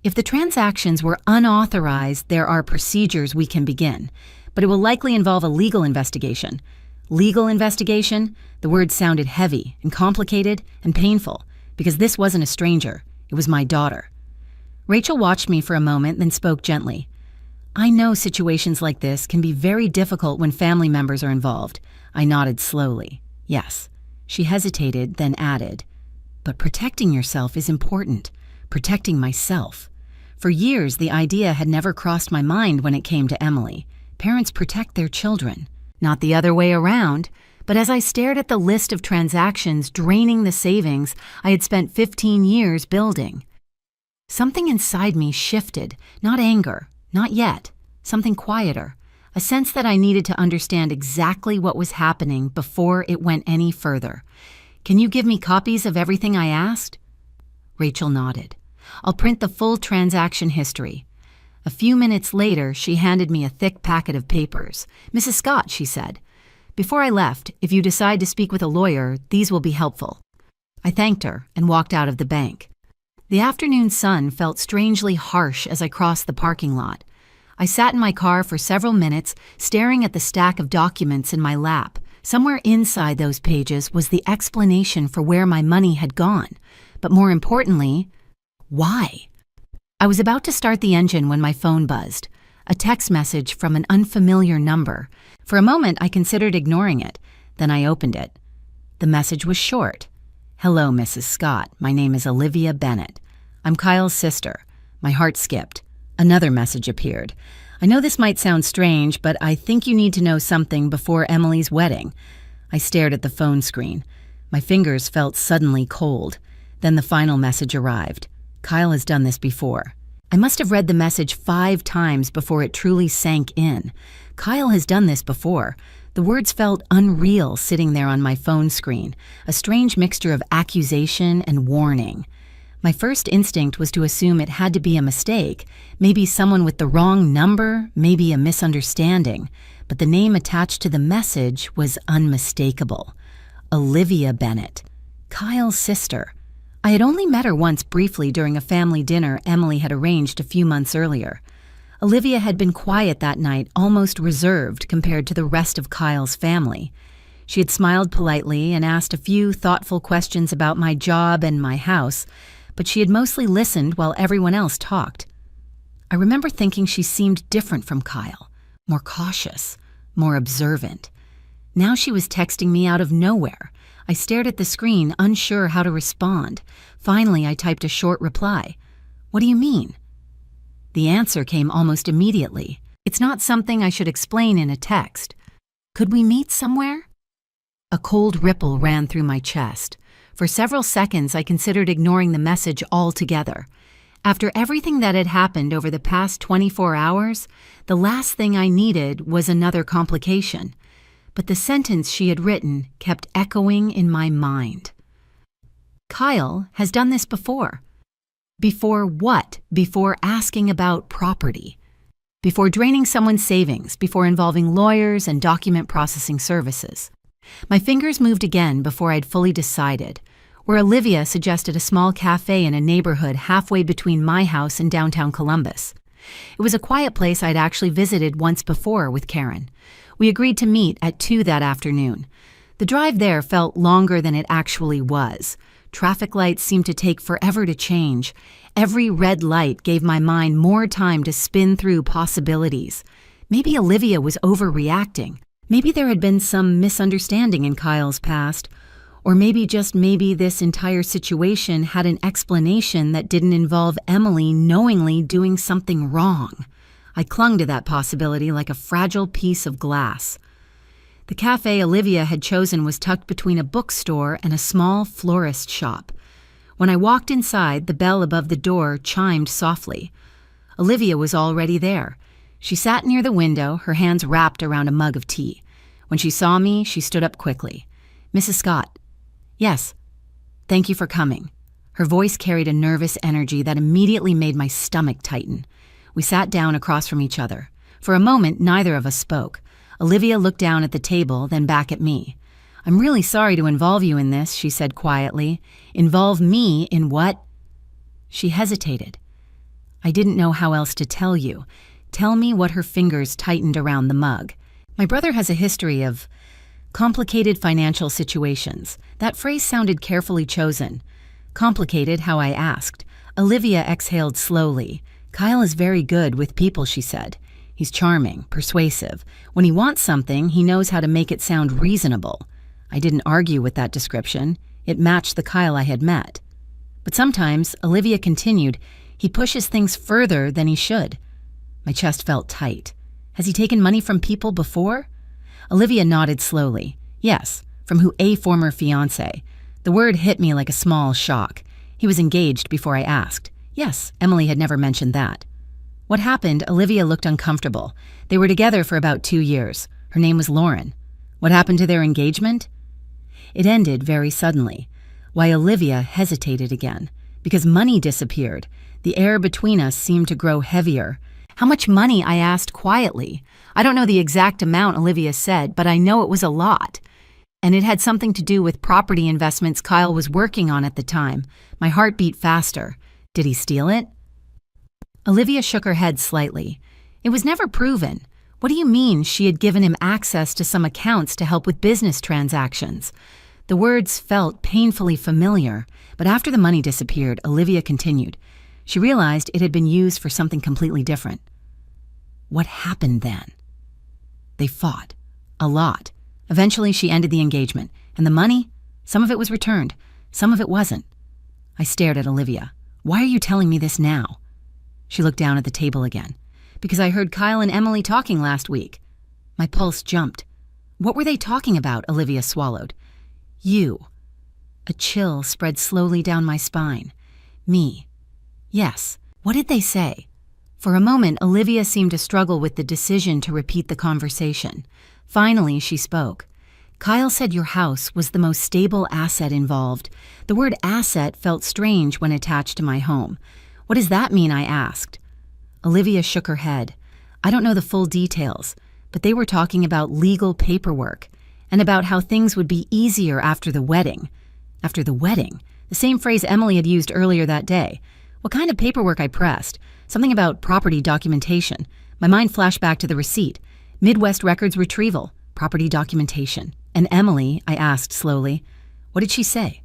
If the transactions were unauthorized, there are procedures we can begin, but it will likely involve a legal investigation. Legal investigation? The word sounded heavy and complicated and painful, because this wasn't a stranger. It was my daughter. Rachel watched me for a moment, then spoke gently. I know situations like this can be very difficult when family members are involved. I nodded slowly. Yes. She hesitated, then added, but protecting yourself is important. Protecting myself. For years, the idea had never crossed my mind when it came to Emily. Parents protect their children. Not the other way around. But as I stared at the list of transactions draining the savings I had spent 15 years building, something inside me shifted. Not anger. Not yet. Something quieter. A sense that I needed to understand exactly what was happening before it went any further. Can you give me copies of everything I asked? Rachel nodded. I'll print the full transaction history. A few minutes later, she handed me a thick packet of papers. Mrs. Scott, she said, before I left, if you decide to speak with a lawyer, these will be helpful. I thanked her and walked out of the bank. The afternoon sun felt strangely harsh as I crossed the parking lot. I sat in my car for several minutes, staring at the stack of documents in my lap. Somewhere inside those pages was the explanation for where my money had gone. But more importantly, why? I was about to start the engine when my phone buzzed. A text message from an unfamiliar number. For a moment, I considered ignoring it. Then I opened it. The message was short. Hello, Mrs. Scott. My name is Olivia Bennett. I'm Kyle's sister. My heart skipped. Another message appeared. I know this might sound strange, but I think you need to know something before Emily's wedding. I stared at the phone screen. My fingers felt suddenly cold. Then the final message arrived. Kyle has done this before. I must have read the message 5 times before it truly sank in. Kyle has done this before. The words felt unreal sitting there on my phone screen, a strange mixture of accusation and warning. My first instinct was to assume it had to be a mistake, maybe someone with the wrong number, maybe a misunderstanding, but the name attached to the message was unmistakable. Olivia Bennett. Kyle's sister. I had only met her once briefly during a family dinner Emily had arranged a few months earlier. Olivia had been quiet that night, almost reserved compared to the rest of Kyle's family. She had smiled politely and asked a few thoughtful questions about my job and my house, but she had mostly listened while everyone else talked. I remember thinking she seemed different from Kyle, more cautious, more observant. Now she was texting me out of nowhere. I stared at the screen, unsure how to respond. Finally, I typed a short reply. "What do you mean?" The answer came almost immediately. "It's not something I should explain in a text. Could we meet somewhere?" A cold ripple ran through my chest. For several seconds, I considered ignoring the message altogether. After everything that had happened over the past 24 hours, the last thing I needed was another complication. But the sentence she had written kept echoing in my mind. Kyle has done this before. Before what? Before asking about property. Before draining someone's savings, before involving lawyers and document processing services. My fingers moved again before I'd fully decided, where Olivia suggested a small cafe in a neighborhood halfway between my house and downtown Columbus. It was a quiet place I'd actually visited once before with Karen. We agreed to meet at 2 that afternoon. The drive there felt longer than it actually was. Traffic lights seemed to take forever to change. Every red light gave my mind more time to spin through possibilities. Maybe Olivia was overreacting. Maybe there had been some misunderstanding in Kyle's past. Or maybe, just maybe, this entire situation had an explanation that didn't involve Emily knowingly doing something wrong. I clung to that possibility like a fragile piece of glass. The cafe Olivia had chosen was tucked between a bookstore and a small florist shop. When I walked inside, the bell above the door chimed softly. Olivia was already there. She sat near the window, her hands wrapped around a mug of tea. When she saw me, she stood up quickly. "Mrs. Scott." "Yes. Thank you for coming." Her voice carried a nervous energy that immediately made my stomach tighten. We sat down across from each other. For a moment, neither of us spoke. Olivia looked down at the table, then back at me. "I'm really sorry to involve you in this," she said quietly. "Involve me in what?" She hesitated. I didn't know how else to tell you. Tell me what her fingers tightened around the mug. My brother has a history of complicated financial situations. That phrase sounded carefully chosen. Complicated, how I asked. Olivia exhaled slowly. "Kyle is very good with people," she said. "He's charming, persuasive. When he wants something, he knows how to make it sound reasonable." I didn't argue with that description. It matched the Kyle I had met. But sometimes, Olivia continued, he pushes things further than he should. My chest felt tight. Has he taken money from people before? Olivia nodded slowly. Yes, from a former fiancé. The word hit me like a small shock. He was engaged before I asked. Yes, Emily had never mentioned that. What happened? Olivia looked uncomfortable. They were together for about 2 years. Her name was Lauren. What happened to their engagement? It ended very suddenly. Why, Olivia hesitated again. Because money disappeared. The air between us seemed to grow heavier. How much money? I asked quietly. I don't know the exact amount Olivia said, but I know it was a lot. And it had something to do with property investments Kyle was working on at the time. My heart beat faster. Did he steal it? Olivia shook her head slightly. It was never proven. What do you mean she had given him access to some accounts to help with business transactions? The words felt painfully familiar, but after the money disappeared, Olivia continued. She realized it had been used for something completely different. What happened then? They fought. A lot. Eventually, she ended the engagement. And the money? Some of it was returned. Some of it wasn't. I stared at Olivia. Why are you telling me this now? She looked down at the table again. Because I heard Kyle and Emily talking last week. My pulse jumped. What were they talking about? Olivia swallowed. You. A chill spread slowly down my spine. Me. Yes. What did they say? For a moment, Olivia seemed to struggle with the decision to repeat the conversation. Finally, she spoke. Kyle said your house was the most stable asset involved. The word asset felt strange when attached to my home. What does that mean? I asked. Olivia shook her head. I don't know the full details, but they were talking about legal paperwork and about how things would be easier after the wedding. After the wedding, the same phrase Emily had used earlier that day. What kind of paperwork I pressed? Something about property documentation. My mind flashed back to the receipt. Midwest Records Retrieval, property documentation. And Emily, I asked slowly, what did she say?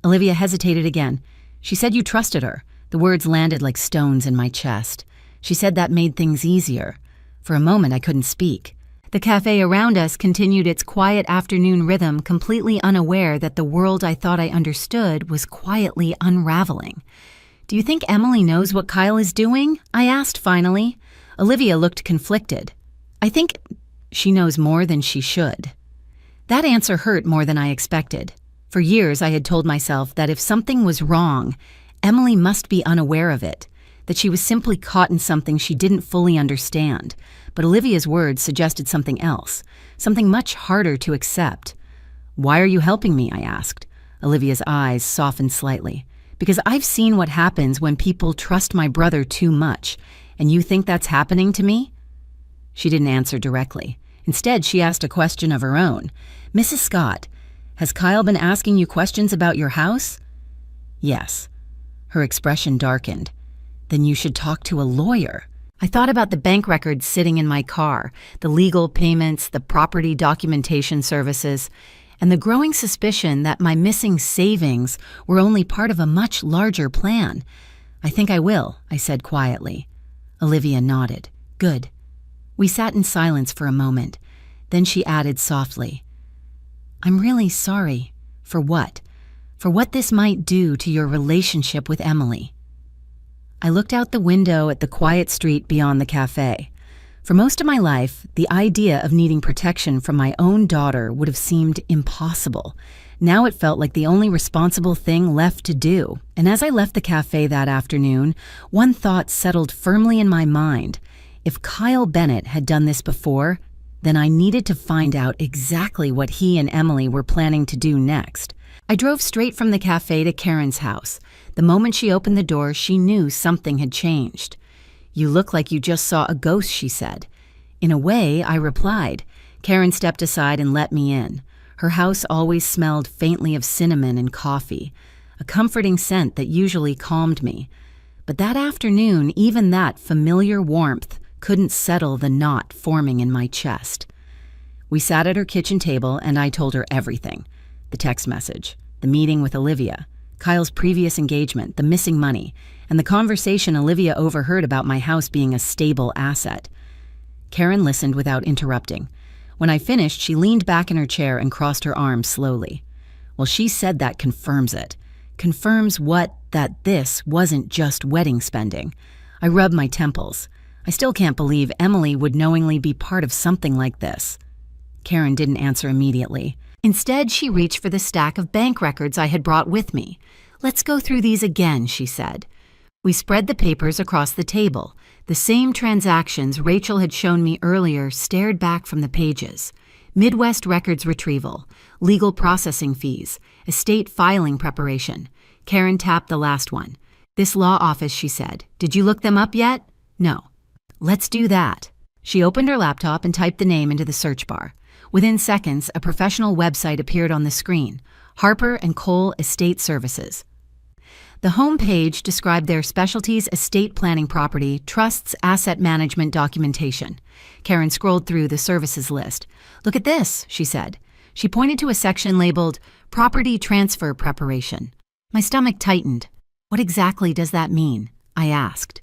Olivia hesitated again. She said you trusted her. The words landed like stones in my chest. She said that made things easier. For a moment, I couldn't speak. The cafe around us continued its quiet afternoon rhythm, completely unaware that the world I thought I understood was quietly unraveling. Do you think Emily knows what Kyle is doing? I asked finally. Olivia looked conflicted. I think she knows more than she should. That answer hurt more than I expected. For years, I had told myself that if something was wrong, Emily must be unaware of it, that she was simply caught in something she didn't fully understand. But Olivia's words suggested something else, something much harder to accept. Why are you helping me? I asked. Olivia's eyes softened slightly. Because I've seen what happens when people trust my brother too much, and you think that's happening to me? She didn't answer directly. Instead, she asked a question of her own. Mrs. Scott, has Kyle been asking you questions about your house? Yes. Her expression darkened. Then you should talk to a lawyer. I thought about the bank records sitting in my car, the legal payments, the property documentation services, and the growing suspicion that my missing savings were only part of a much larger plan. I think I will, I said quietly. Olivia nodded. Good. We sat in silence for a moment. Then she added softly, I'm really sorry. For what? For what this might do to your relationship with Emily. I looked out the window at the quiet street beyond the cafe. For most of my life, the idea of needing protection from my own daughter would have seemed impossible. Now it felt like the only responsible thing left to do. And as I left the cafe that afternoon, one thought settled firmly in my mind. If Kyle Bennett had done this before, then I needed to find out exactly what he and Emily were planning to do next. I drove straight from the cafe to Karen's house. The moment she opened the door, she knew something had changed. You look like you just saw a ghost, she said. In a way, I replied. Karen stepped aside and let me in. Her house always smelled faintly of cinnamon and coffee, a comforting scent that usually calmed me. But that afternoon, even that familiar warmth couldn't settle the knot forming in my chest. We sat at her kitchen table and I told her everything. The text message, the meeting with Olivia, Kyle's previous engagement, the missing money, and the conversation Olivia overheard about my house being a stable asset. Karen listened without interrupting. When I finished, she leaned back in her chair and crossed her arms slowly. Well, she said that confirms it. Confirms what? That this wasn't just wedding spending. I rubbed my temples. I still can't believe Emily would knowingly be part of something like this. Karen didn't answer immediately. Instead, she reached for the stack of bank records I had brought with me. Let's go through these again, she said. We spread the papers across the table. The same transactions Rachel had shown me earlier stared back from the pages. Midwest Records Retrieval, legal processing fees, estate filing preparation. Karen tapped the last one. This law office, she said. Did you look them up yet? No. Let's do that. She opened her laptop and typed the name into the search bar. Within seconds, a professional website appeared on the screen. Harper & Cole Estate Services. The home page described their specialties: estate planning, property, trusts, asset management, documentation. Karen scrolled through the services list. Look at this, she said. She pointed to a section labeled Property Transfer Preparation. My stomach tightened. What exactly does that mean? I asked.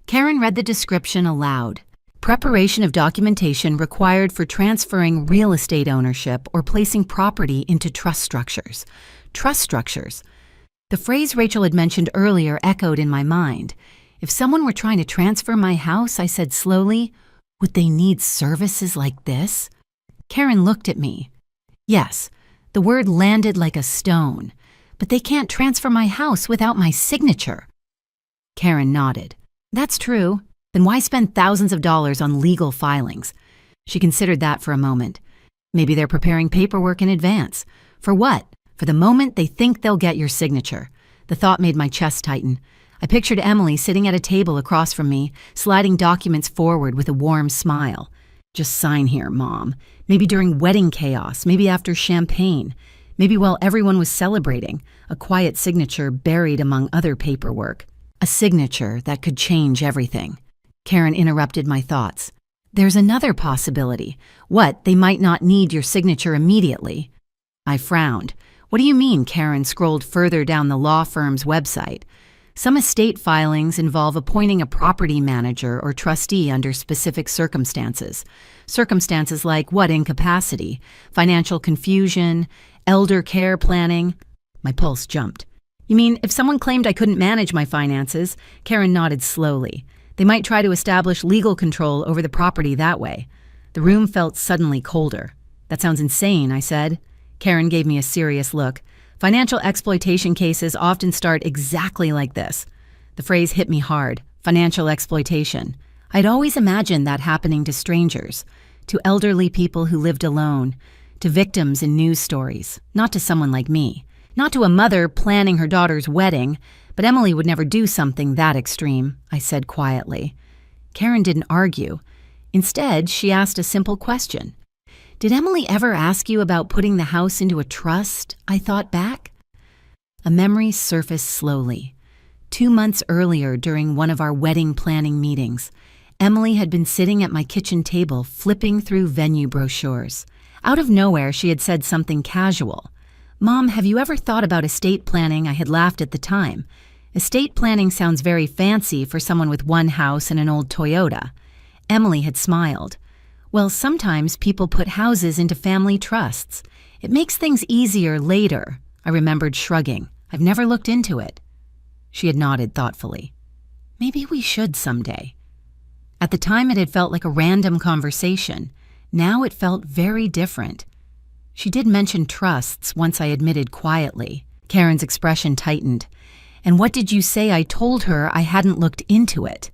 Karen read the description aloud. Preparation of documentation required for transferring real estate ownership or placing property into trust structures. Trust structures. The phrase Rachel had mentioned earlier echoed in my mind. If someone were trying to transfer my house, I said slowly, would they need services like this? Karen looked at me. Yes, the word landed like a stone. But they can't transfer my house without my signature. Karen nodded. That's true. Then why spend thousands of dollars on legal filings? She considered that for a moment. Maybe they're preparing paperwork in advance. For what? For the moment they think they'll get your signature. The thought made my chest tighten. I pictured Emily sitting at a table across from me, sliding documents forward with a warm smile. Just sign here, Mom. Maybe during wedding chaos, maybe after champagne. Maybe while everyone was celebrating, a quiet signature buried among other paperwork. A signature that could change everything. Karen interrupted my thoughts. There's another possibility. What, they might not need your signature immediately? I frowned. What do you mean? Karen scrolled further down the law firm's website. Some estate filings involve appointing a property manager or trustee under specific circumstances. Circumstances like what? Incapacity, financial confusion, elder care planning. My pulse jumped. You mean if someone claimed I couldn't manage my finances? Karen nodded slowly. They might try to establish legal control over the property that way. The room felt suddenly colder. That sounds insane, I said. Karen gave me a serious look. Financial exploitation cases often start exactly like this. The phrase hit me hard. Financial exploitation. I'd always imagined that happening to strangers, to elderly people who lived alone, to victims in news stories, not to someone like me. Not to a mother planning her daughter's wedding, but Emily would never do something that extreme, I said quietly. Karen didn't argue. Instead, she asked a simple question. Did Emily ever ask you about putting the house into a trust? I thought back. A memory surfaced slowly. 2 months earlier, during one of our wedding planning meetings, Emily had been sitting at my kitchen table flipping through venue brochures. Out of nowhere, she had said something casual. Mom, have you ever thought about estate planning? I had laughed at the time. Estate planning sounds very fancy for someone with one house and an old Toyota. Emily had smiled. Well, sometimes people put houses into family trusts. It makes things easier later. I remembered shrugging. I've never looked into it. She had nodded thoughtfully. Maybe we should someday. At the time, it had felt like a random conversation. Now it felt very different. She did mention trusts once, I admitted quietly. Karen's expression tightened. And what did you say? I told her I hadn't looked into it.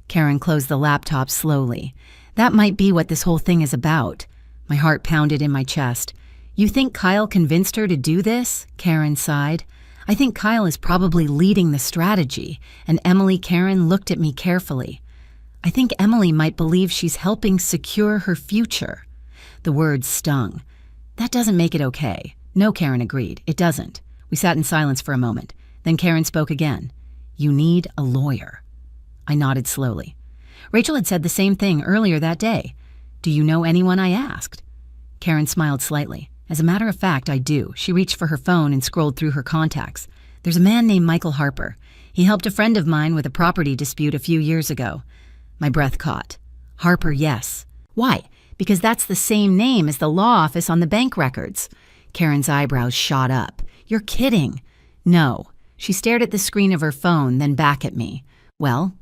Karen closed the laptop slowly. That might be what this whole thing is about. My heart pounded in my chest. You think Kyle convinced her to do this? Karen sighed. I think Kyle is probably leading the strategy, and Karen looked at me carefully. I think Emily might believe she's helping secure her future. The words stung. That doesn't make it okay. No, Karen agreed. It doesn't. We sat in silence for a moment. Then Karen spoke again. You need a lawyer. I nodded slowly. Rachel had said the same thing earlier that day. Do you know anyone? I asked. Karen smiled slightly. As a matter of fact, I do. She reached for her phone and scrolled through her contacts. There's a man named Michael Harper. He helped a friend of mine with a property dispute a few years ago. My breath caught. Harper, yes. Why? Because that's the same name as the law office on the bank records. Karen's eyebrows shot up. You're kidding. No. She stared at the screen of her phone, then back at me. Well,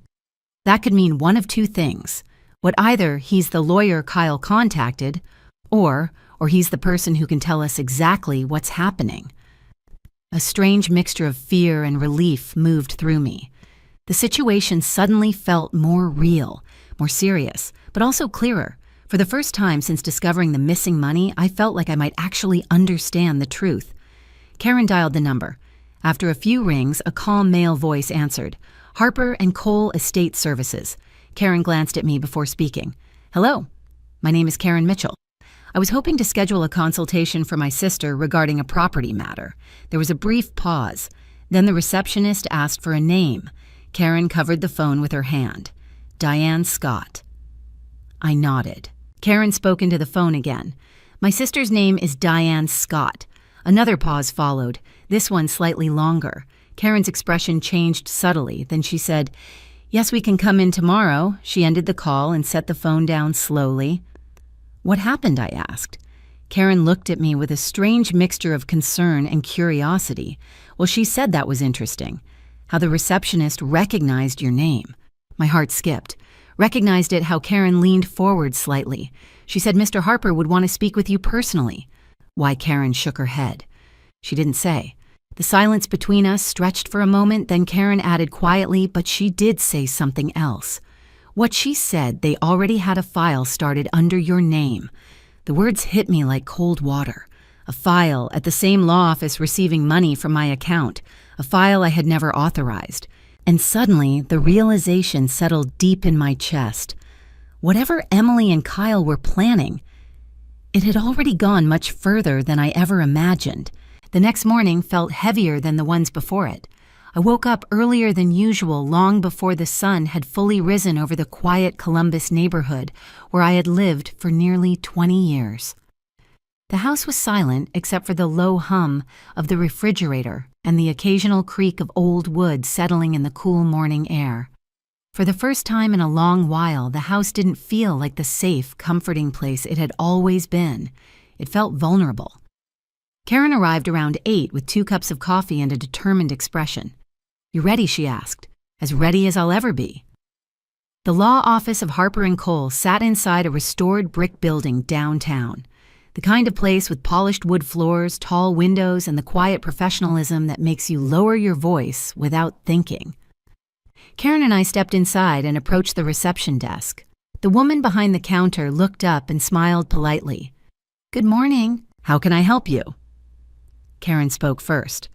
that could mean one of two things. What either he's the lawyer Kyle contacted, or he's the person who can tell us exactly what's happening. A strange mixture of fear and relief moved through me. The situation suddenly felt more real, more serious, but also clearer. For the first time since discovering the missing money, I felt like I might actually understand the truth. Karen dialed the number. After a few rings, a calm male voice answered. Harper and Cole Estate Services. Karen glanced at me before speaking. Hello, my name is Karen Mitchell. I was hoping to schedule a consultation for my sister regarding a property matter. There was a brief pause. Then the receptionist asked for a name. Karen covered the phone with her hand. Diane Scott. I nodded. Karen spoke into the phone again. My sister's name is Diane Scott. Another pause followed, this one slightly longer. Karen's expression changed subtly. Then she said, Yes, we can come in tomorrow. She ended the call and set the phone down slowly. What happened? I asked. Karen looked at me with a strange mixture of concern and curiosity. Well, she said that was interesting. How the receptionist recognized your name. My heart skipped. Recognized it how Karen leaned forward slightly. She said Mr. Harper would want to speak with you personally. Why? Karen shook her head. She didn't say. The silence between us stretched for a moment, then Karen added quietly, but she did say something else. What she said, they already had a file started under your name. The words hit me like cold water. A file at the same law office receiving money from my account. A file I had never authorized. And suddenly, the realization settled deep in my chest. Whatever Emily and Kyle were planning, It had already gone much further than I ever imagined. The next morning felt heavier than the ones before it. I woke up earlier than usual, long before the sun had fully risen over the quiet Columbus neighborhood where I had lived for nearly 20 years. The house was silent except for the low hum of the refrigerator and the occasional creak of old wood settling in the cool morning air. For the first time in a long while, the house didn't feel like the safe, comforting place it had always been. It felt vulnerable. Karen arrived around 8 with 2 cups of coffee and a determined expression. "You ready?" she asked. "As ready as I'll ever be." The law office of Harper & Cole sat inside a restored brick building downtown. The kind of place with polished wood floors, tall windows, and the quiet professionalism that makes you lower your voice without thinking. Karen and I stepped inside and approached the reception desk. The woman behind the counter looked up and smiled politely. "Good morning. How can I help you?" Karen spoke first.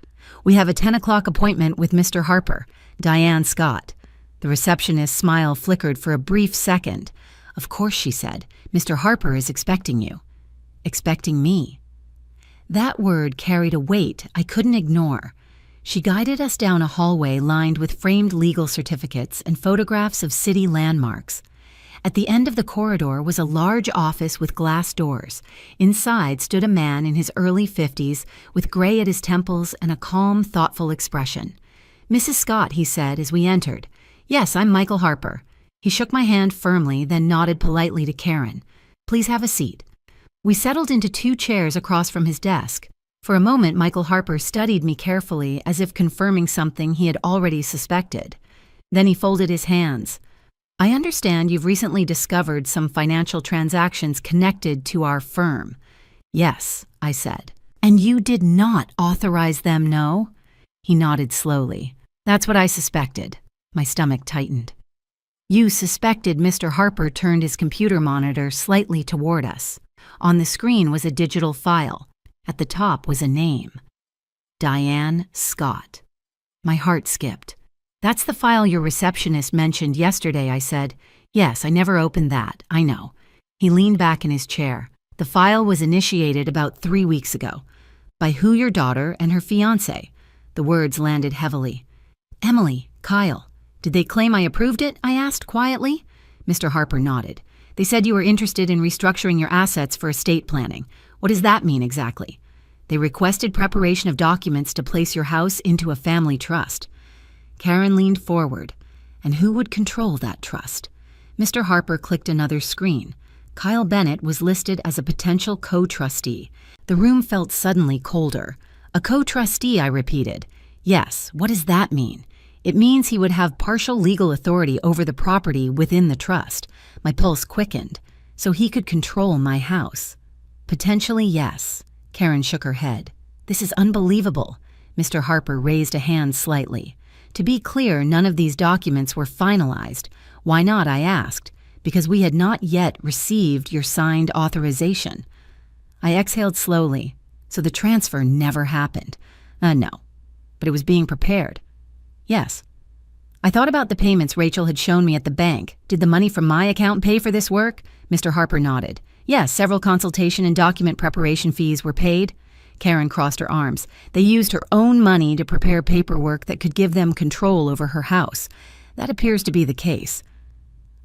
"We have a 10 o'clock appointment with Mr. Harper, Diane Scott." The receptionist's smile flickered for a brief second. "Of course," she said. "Mr. Harper is expecting you." Expecting me. That word carried a weight I couldn't ignore. She guided us down a hallway lined with framed legal certificates and photographs of city landmarks. At the end of the corridor was a large office with glass doors. Inside stood a man in his early 50s with gray at his temples and a calm, thoughtful expression. "Mrs. Scott," he said as we entered. "Yes, I'm Michael Harper." He shook my hand firmly, then nodded politely to Karen. "Please have a seat." We settled into 2 chairs across from his desk. For a moment, Michael Harper studied me carefully as if confirming something he had already suspected. Then he folded his hands. "I understand you've recently discovered some financial transactions connected to our firm." "Yes," I said. "And you did not authorize them, no?" He nodded slowly. "That's what I suspected." My stomach tightened. "You suspected Mr. Harper turned his computer monitor slightly toward us. On the screen was a digital file. At the top was a name. Diane Scott. My heart skipped. "That's the file your receptionist mentioned yesterday," I said. "Yes, I never opened that, I know." He leaned back in his chair. "The file was initiated about 3 weeks ago. By who? Your daughter and her fiancé." The words landed heavily. "Emily, Kyle. Did they claim I approved it?" I asked quietly. Mr. Harper nodded. "They said you were interested in restructuring your assets for estate planning. What does that mean exactly?" "They requested preparation of documents to place your house into a family trust." Karen leaned forward. "And who would control that trust?" Mr. Harper clicked another screen. Kyle Bennett was listed as a potential co-trustee. The room felt suddenly colder. "A co-trustee," I repeated. "Yes, what does that mean?" "It means he would have partial legal authority over the property within the trust." My pulse quickened. "So he could control my house?" "Potentially, yes." Karen shook her head. "This is unbelievable." Mr. Harper raised a hand slightly. "To be clear, none of these documents were finalized. Why not?" I asked. "Because we had not yet received your signed authorization." I exhaled slowly. "So the transfer never happened?" No. But it was being prepared." "Yes." "I thought about the payments Rachel had shown me at the bank. Did the money from my account pay for this work?" Mr. Harper nodded. "Yes, several consultation and document preparation fees were paid." Karen crossed her arms. "They used her own money to prepare paperwork that could give them control over her house. That appears to be the case."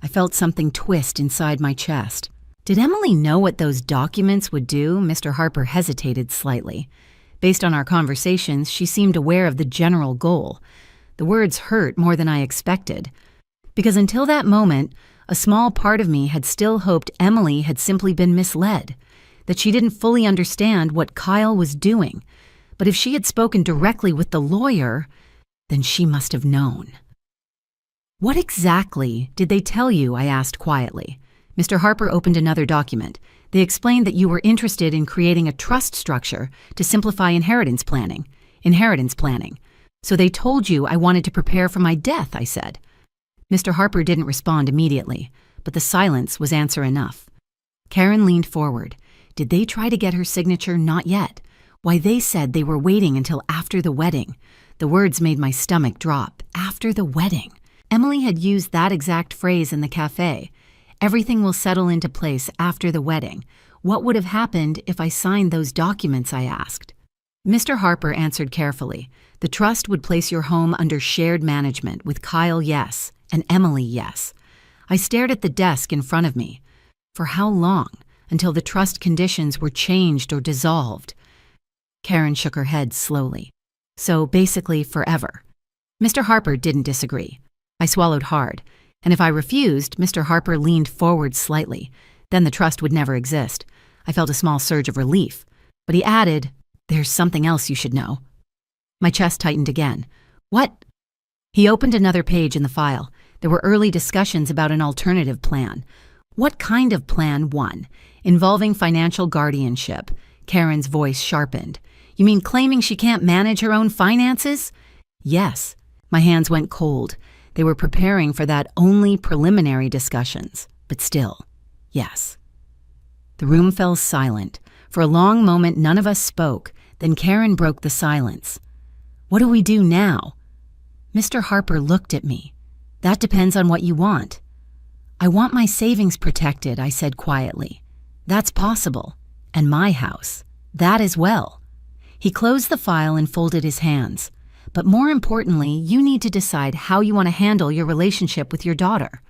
I felt something twist inside my chest. Did Emily know what those documents would do? Mr. Harper hesitated slightly. Based on our conversations, she seemed aware of the general goal. The words hurt more than I expected. Because until that moment, a small part of me had still hoped Emily had simply been misled, that she didn't fully understand what Kyle was doing. But if she had spoken directly with the lawyer, then she must have known. "What exactly did they tell you?" I asked quietly. Mr. Harper opened another document. "They explained that you were interested in creating a trust structure to simplify inheritance planning." "Inheritance planning. So they told you I wanted to prepare for my death," I said. Mr. Harper didn't respond immediately, but the silence was answer enough. Karen leaned forward. "Did they try to get her signature?" "Not yet." "Why, they said they were waiting until after the wedding." The words made my stomach drop. After the wedding. Emily had used that exact phrase in the cafe. "Everything will settle into place after the wedding." What would have happened if I signed those documents, I asked. Mr. Harper answered carefully. The trust would place your home under shared management with Kyle, yes, and Emily, yes. I stared at the desk in front of me. For how long? Until the trust conditions were changed or dissolved. Karen shook her head slowly. So basically forever. Mr. Harper didn't disagree. I swallowed hard, and if I refused, Mr. Harper leaned forward slightly. Then the trust would never exist. I felt a small surge of relief, but he added, "There's something else you should know." My chest tightened again. What? He opened another page in the file. There were early discussions about an alternative plan. What kind of plan? One, involving financial guardianship. Karen's voice sharpened. You mean claiming she can't manage her own finances? Yes. My hands went cold. They were preparing for that only preliminary discussions. But still, yes. The room fell silent. For a long moment, none of us spoke. Then Karen broke the silence. What do we do now? Mr. Harper looked at me. That depends on what you want. I want my savings protected, I said quietly. That's possible. And my house. That as well. He closed the file and folded his hands. But more importantly, you need to decide how you want to handle your relationship with your daughter.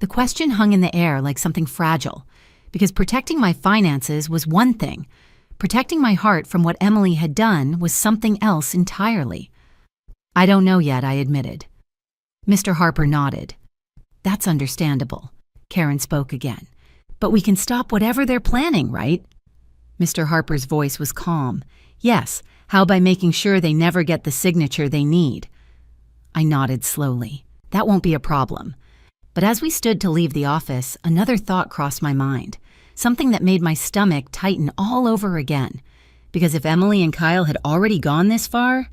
The question hung in the air like something fragile, because protecting my finances was one thing. Protecting my heart from what Emily had done was something else entirely. I don't know yet, I admitted. Mr. Harper nodded. That's understandable. Karen spoke again. But we can stop whatever they're planning, right? Mr. Harper's voice was calm. Yes, how by making sure they never get the signature they need? I nodded slowly. That won't be a problem. But as we stood to leave the office, another thought crossed my mind. Something that made my stomach tighten all over again. Because if Emily and Kyle had already gone this far,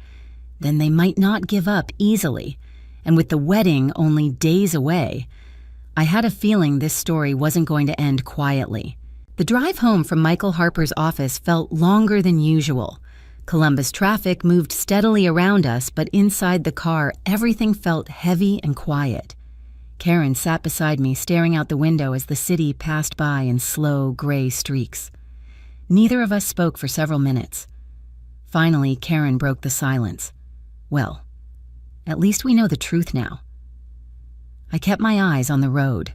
then they might not give up easily. And with the wedding only days away, I had a feeling this story wasn't going to end quietly. The drive home from Michael Harper's office felt longer than usual. Columbus traffic moved steadily around us, but inside the car, everything felt heavy and quiet. Karen sat beside me, staring out the window as the city passed by in slow, gray streaks. Neither of us spoke for several minutes. Finally, Karen broke the silence. Well, at least we know the truth now. I kept my eyes on the road.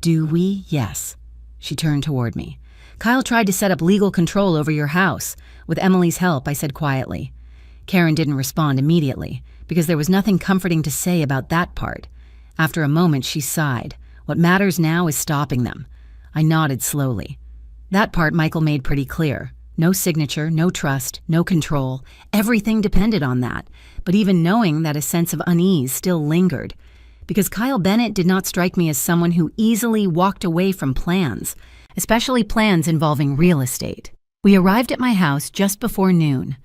Do we? Yes. She turned toward me. Kyle tried to set up legal control over your house. With Emily's help, I said quietly. Karen didn't respond immediately, because there was nothing comforting to say about that part. After a moment, she sighed. What matters now is stopping them. I nodded slowly. That part Michael made pretty clear. No signature, no trust, no control. Everything depended on that. But even knowing that, a sense of unease still lingered. Because Kyle Bennett did not strike me as someone who easily walked away from plans, especially plans involving real estate. We arrived at my house just before noon.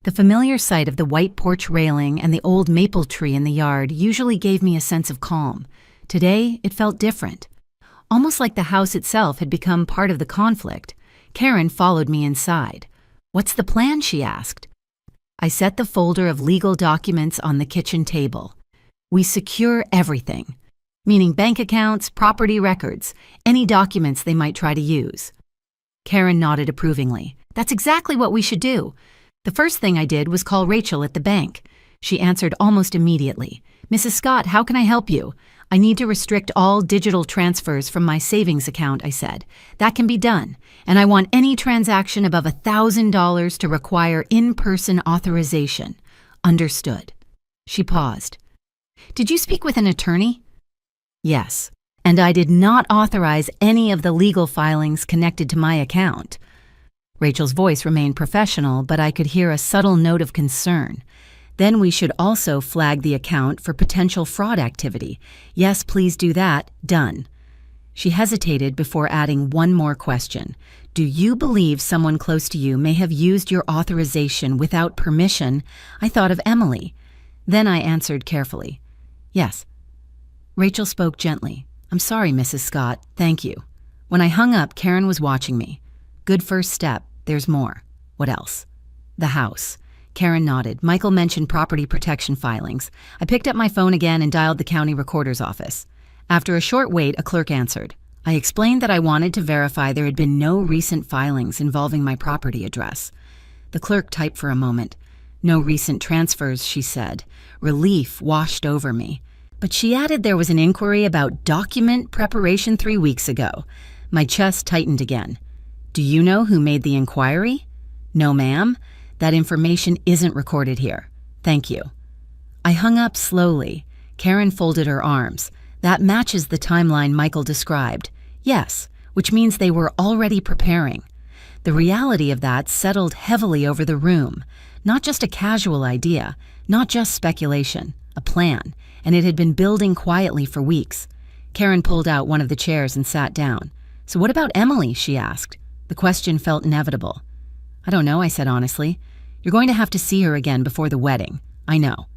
The familiar sight of the white porch railing and the old maple tree in the yard usually gave me a sense of calm. Today, it felt different. Almost like the house itself had become part of the conflict. Karen followed me inside. What's the plan? She asked. I set the folder of legal documents on the kitchen table. We secure everything, meaning bank accounts, property records, any documents they might try to use. Karen nodded approvingly. That's exactly what we should do. The first thing I did was call Rachel at the bank. She answered almost immediately. Mrs. Scott, how can I help you? I need to restrict all digital transfers from my savings account, I said. That can be done, and I want any transaction above $1,000 to require in-person authorization. Understood. She paused. Did you speak with an attorney? Yes, and I did not authorize any of the legal filings connected to my account. Rachel's voice remained professional, but I could hear a subtle note of concern. Then we should also flag the account for potential fraud activity. Yes, please do that. Done. She hesitated before adding one more question. Do you believe someone close to you may have used your authorization without permission? I thought of Emily. Then I answered carefully. Yes. Rachel spoke gently. I'm sorry, Mrs. Scott. Thank you. When I hung up, Karen was watching me. Good first step. There's more. What else? The house. Karen nodded. Michael mentioned property protection filings. I picked up my phone again and dialed the county recorder's office. After a short wait, a clerk answered. I explained that I wanted to verify there had been no recent filings involving my property address. The clerk typed for a moment. No recent transfers, she said. Relief washed over me. But she added there was an inquiry about document preparation 3 weeks ago. My chest tightened again. Do you know who made the inquiry? No, ma'am. That information isn't recorded here. Thank you. I hung up slowly. Karen folded her arms. That matches the timeline Michael described. Yes, which means they were already preparing. The reality of that settled heavily over the room. Not just a casual idea, not just speculation, a plan, and it had been building quietly for weeks. Karen pulled out one of the chairs and sat down. So what about Emily? She asked. The question felt inevitable. I don't know, I said honestly. You're going to have to see her again before the wedding. I know.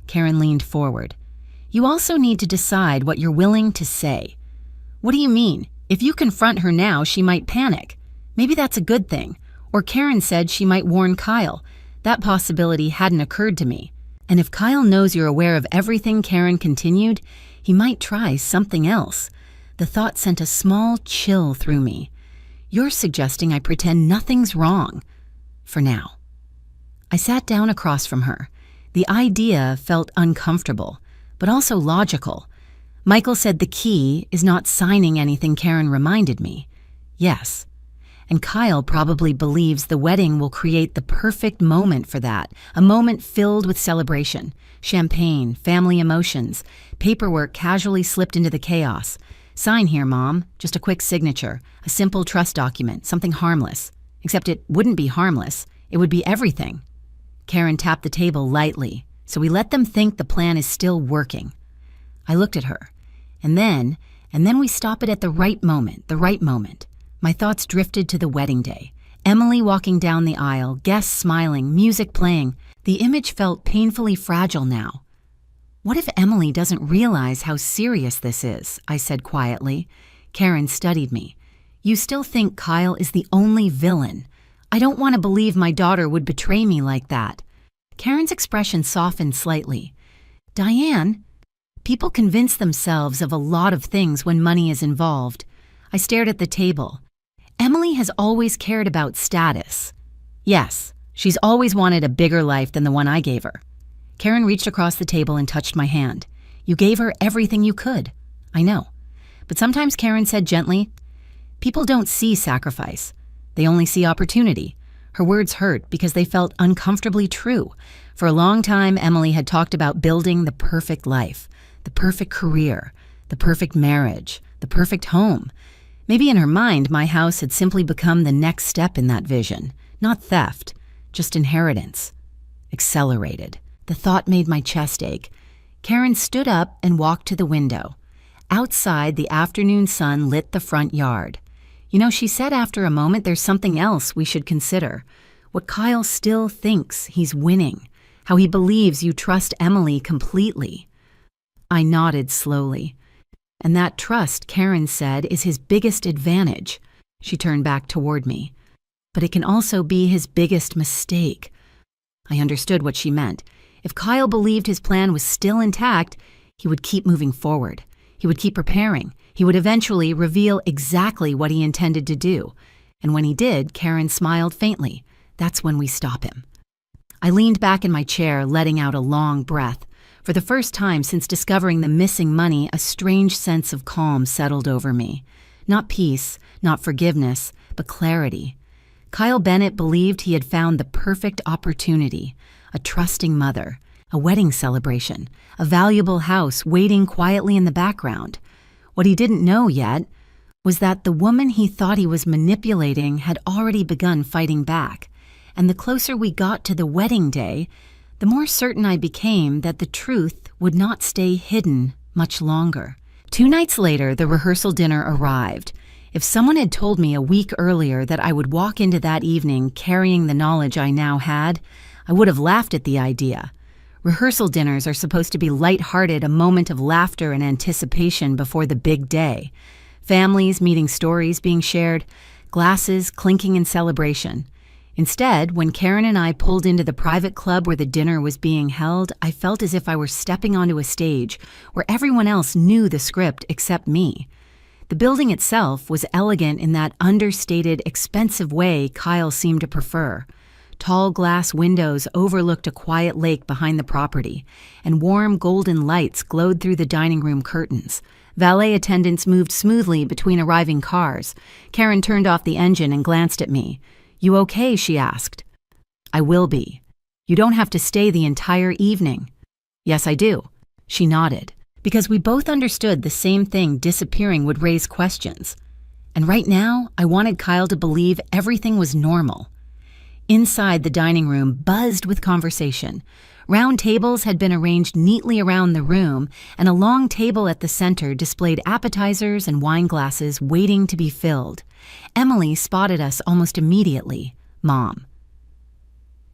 Karen leaned forward. You also need to decide what you're willing to say. What do you mean? If you confront her now, she might panic. Maybe that's a good thing. Or Karen said she might warn Kyle. That possibility hadn't occurred to me. And if Kyle knows you're aware of everything, Karen continued, he might try something else. The thought sent a small chill through me. You're suggesting I pretend nothing's wrong. For now. I sat down across from her. The idea felt uncomfortable, but also logical. Michael said the key is not signing anything, Karen reminded me. Yes. And Kyle probably believes the wedding will create the perfect moment for that, a moment filled with celebration, champagne, family emotions, paperwork casually slipped into the chaos. Sign here, Mom, just a quick signature, a simple trust document, something harmless. Except it wouldn't be harmless, it would be everything. Karen tapped the table lightly, so we let them think the plan is still working. I looked at her, and then we stop it at the right moment. My thoughts drifted to the wedding day. Emily walking down the aisle, guests smiling, music playing. The image felt painfully fragile now. What if Emily doesn't realize how serious this is? I said quietly. Karen studied me. You still think Kyle is the only villain. I don't want to believe my daughter would betray me like that. Karen's expression softened slightly. Diane, people convince themselves of a lot of things when money is involved. I stared at the table. Emily has always cared about status. Yes, she's always wanted a bigger life than the one I gave her. Karen reached across the table and touched my hand. You gave her everything you could. I know. But sometimes, Karen said gently, people don't see sacrifice. They only see opportunity. Her words hurt because they felt uncomfortably true. For a long time, Emily had talked about building the perfect life, the perfect career, the perfect marriage, the perfect home. Maybe in her mind, my house had simply become the next step in that vision. Not theft, just inheritance. Accelerated. The thought made my chest ache. Karen stood up and walked to the window. Outside, the afternoon sun lit the front yard. You know, she said after a moment, there's something else we should consider. What Kyle still thinks he's winning. How he believes you trust Emily completely. I nodded slowly. And that trust, Karen said, is his biggest advantage. She turned back toward me. But it can also be his biggest mistake. I understood what she meant. If Kyle believed his plan was still intact, he would keep moving forward. He would keep preparing. He would eventually reveal exactly what he intended to do. And when he did, Karen smiled faintly. That's when we stop him. I leaned back in my chair, letting out a long breath. For the first time since discovering the missing money, a strange sense of calm settled over me. Not peace, not forgiveness, but clarity. Kyle Bennett believed he had found the perfect opportunity. A trusting mother, a wedding celebration, a valuable house waiting quietly in the background. What he didn't know yet was that the woman he thought he was manipulating had already begun fighting back. And the closer we got to the wedding day, the more certain I became that the truth would not stay hidden much longer. 2 nights later, the rehearsal dinner arrived. If someone had told me a week earlier that I would walk into that evening carrying the knowledge I now had, I would have laughed at the idea. Rehearsal dinners are supposed to be light-hearted, a moment of laughter and anticipation before the big day. Families meeting, stories being shared, glasses clinking in celebration. Instead, when Karen and I pulled into the private club where the dinner was being held, I felt as if I were stepping onto a stage where everyone else knew the script except me. The building itself was elegant in that understated, expensive way Kyle seemed to prefer. Tall glass windows overlooked a quiet lake behind the property, and warm golden lights glowed through the dining room curtains. Valet attendants moved smoothly between arriving cars. Karen turned off the engine and glanced at me. "You okay?" she asked. "I will be. You don't have to stay the entire evening." "Yes, I do." She nodded, because we both understood the same thing disappearing would raise questions. And right now, I wanted Kyle to believe everything was normal. Inside, the dining room buzzed with conversation. Round tables had been arranged neatly around the room, and a long table at the center displayed appetizers and wine glasses waiting to be filled. Emily spotted us almost immediately. "Mom."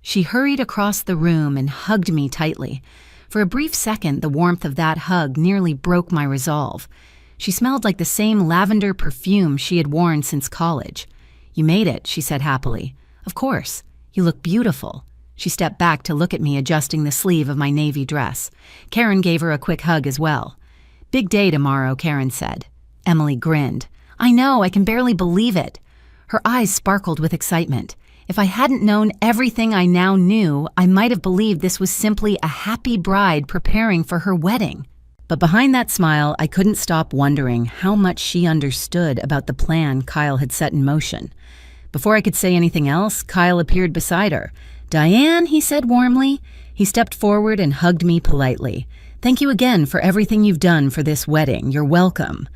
She hurried across the room and hugged me tightly. For a brief second, the warmth of that hug nearly broke my resolve. She smelled like the same lavender perfume she had worn since college. "You made it," she said happily. "Of course. You look beautiful." She stepped back to look at me adjusting the sleeve of my navy dress. Karen gave her a quick hug as well. "Big day tomorrow," Karen said. Emily grinned. "I know, I can barely believe it." Her eyes sparkled with excitement. If I hadn't known everything I now knew, I might have believed this was simply a happy bride preparing for her wedding. But behind that smile, I couldn't stop wondering how much she understood about the plan Kyle had set in motion. Before I could say anything else, Kyle appeared beside her. "Diane," he said warmly. He stepped forward and hugged me politely. "Thank you again for everything you've done for this wedding. You're welcome."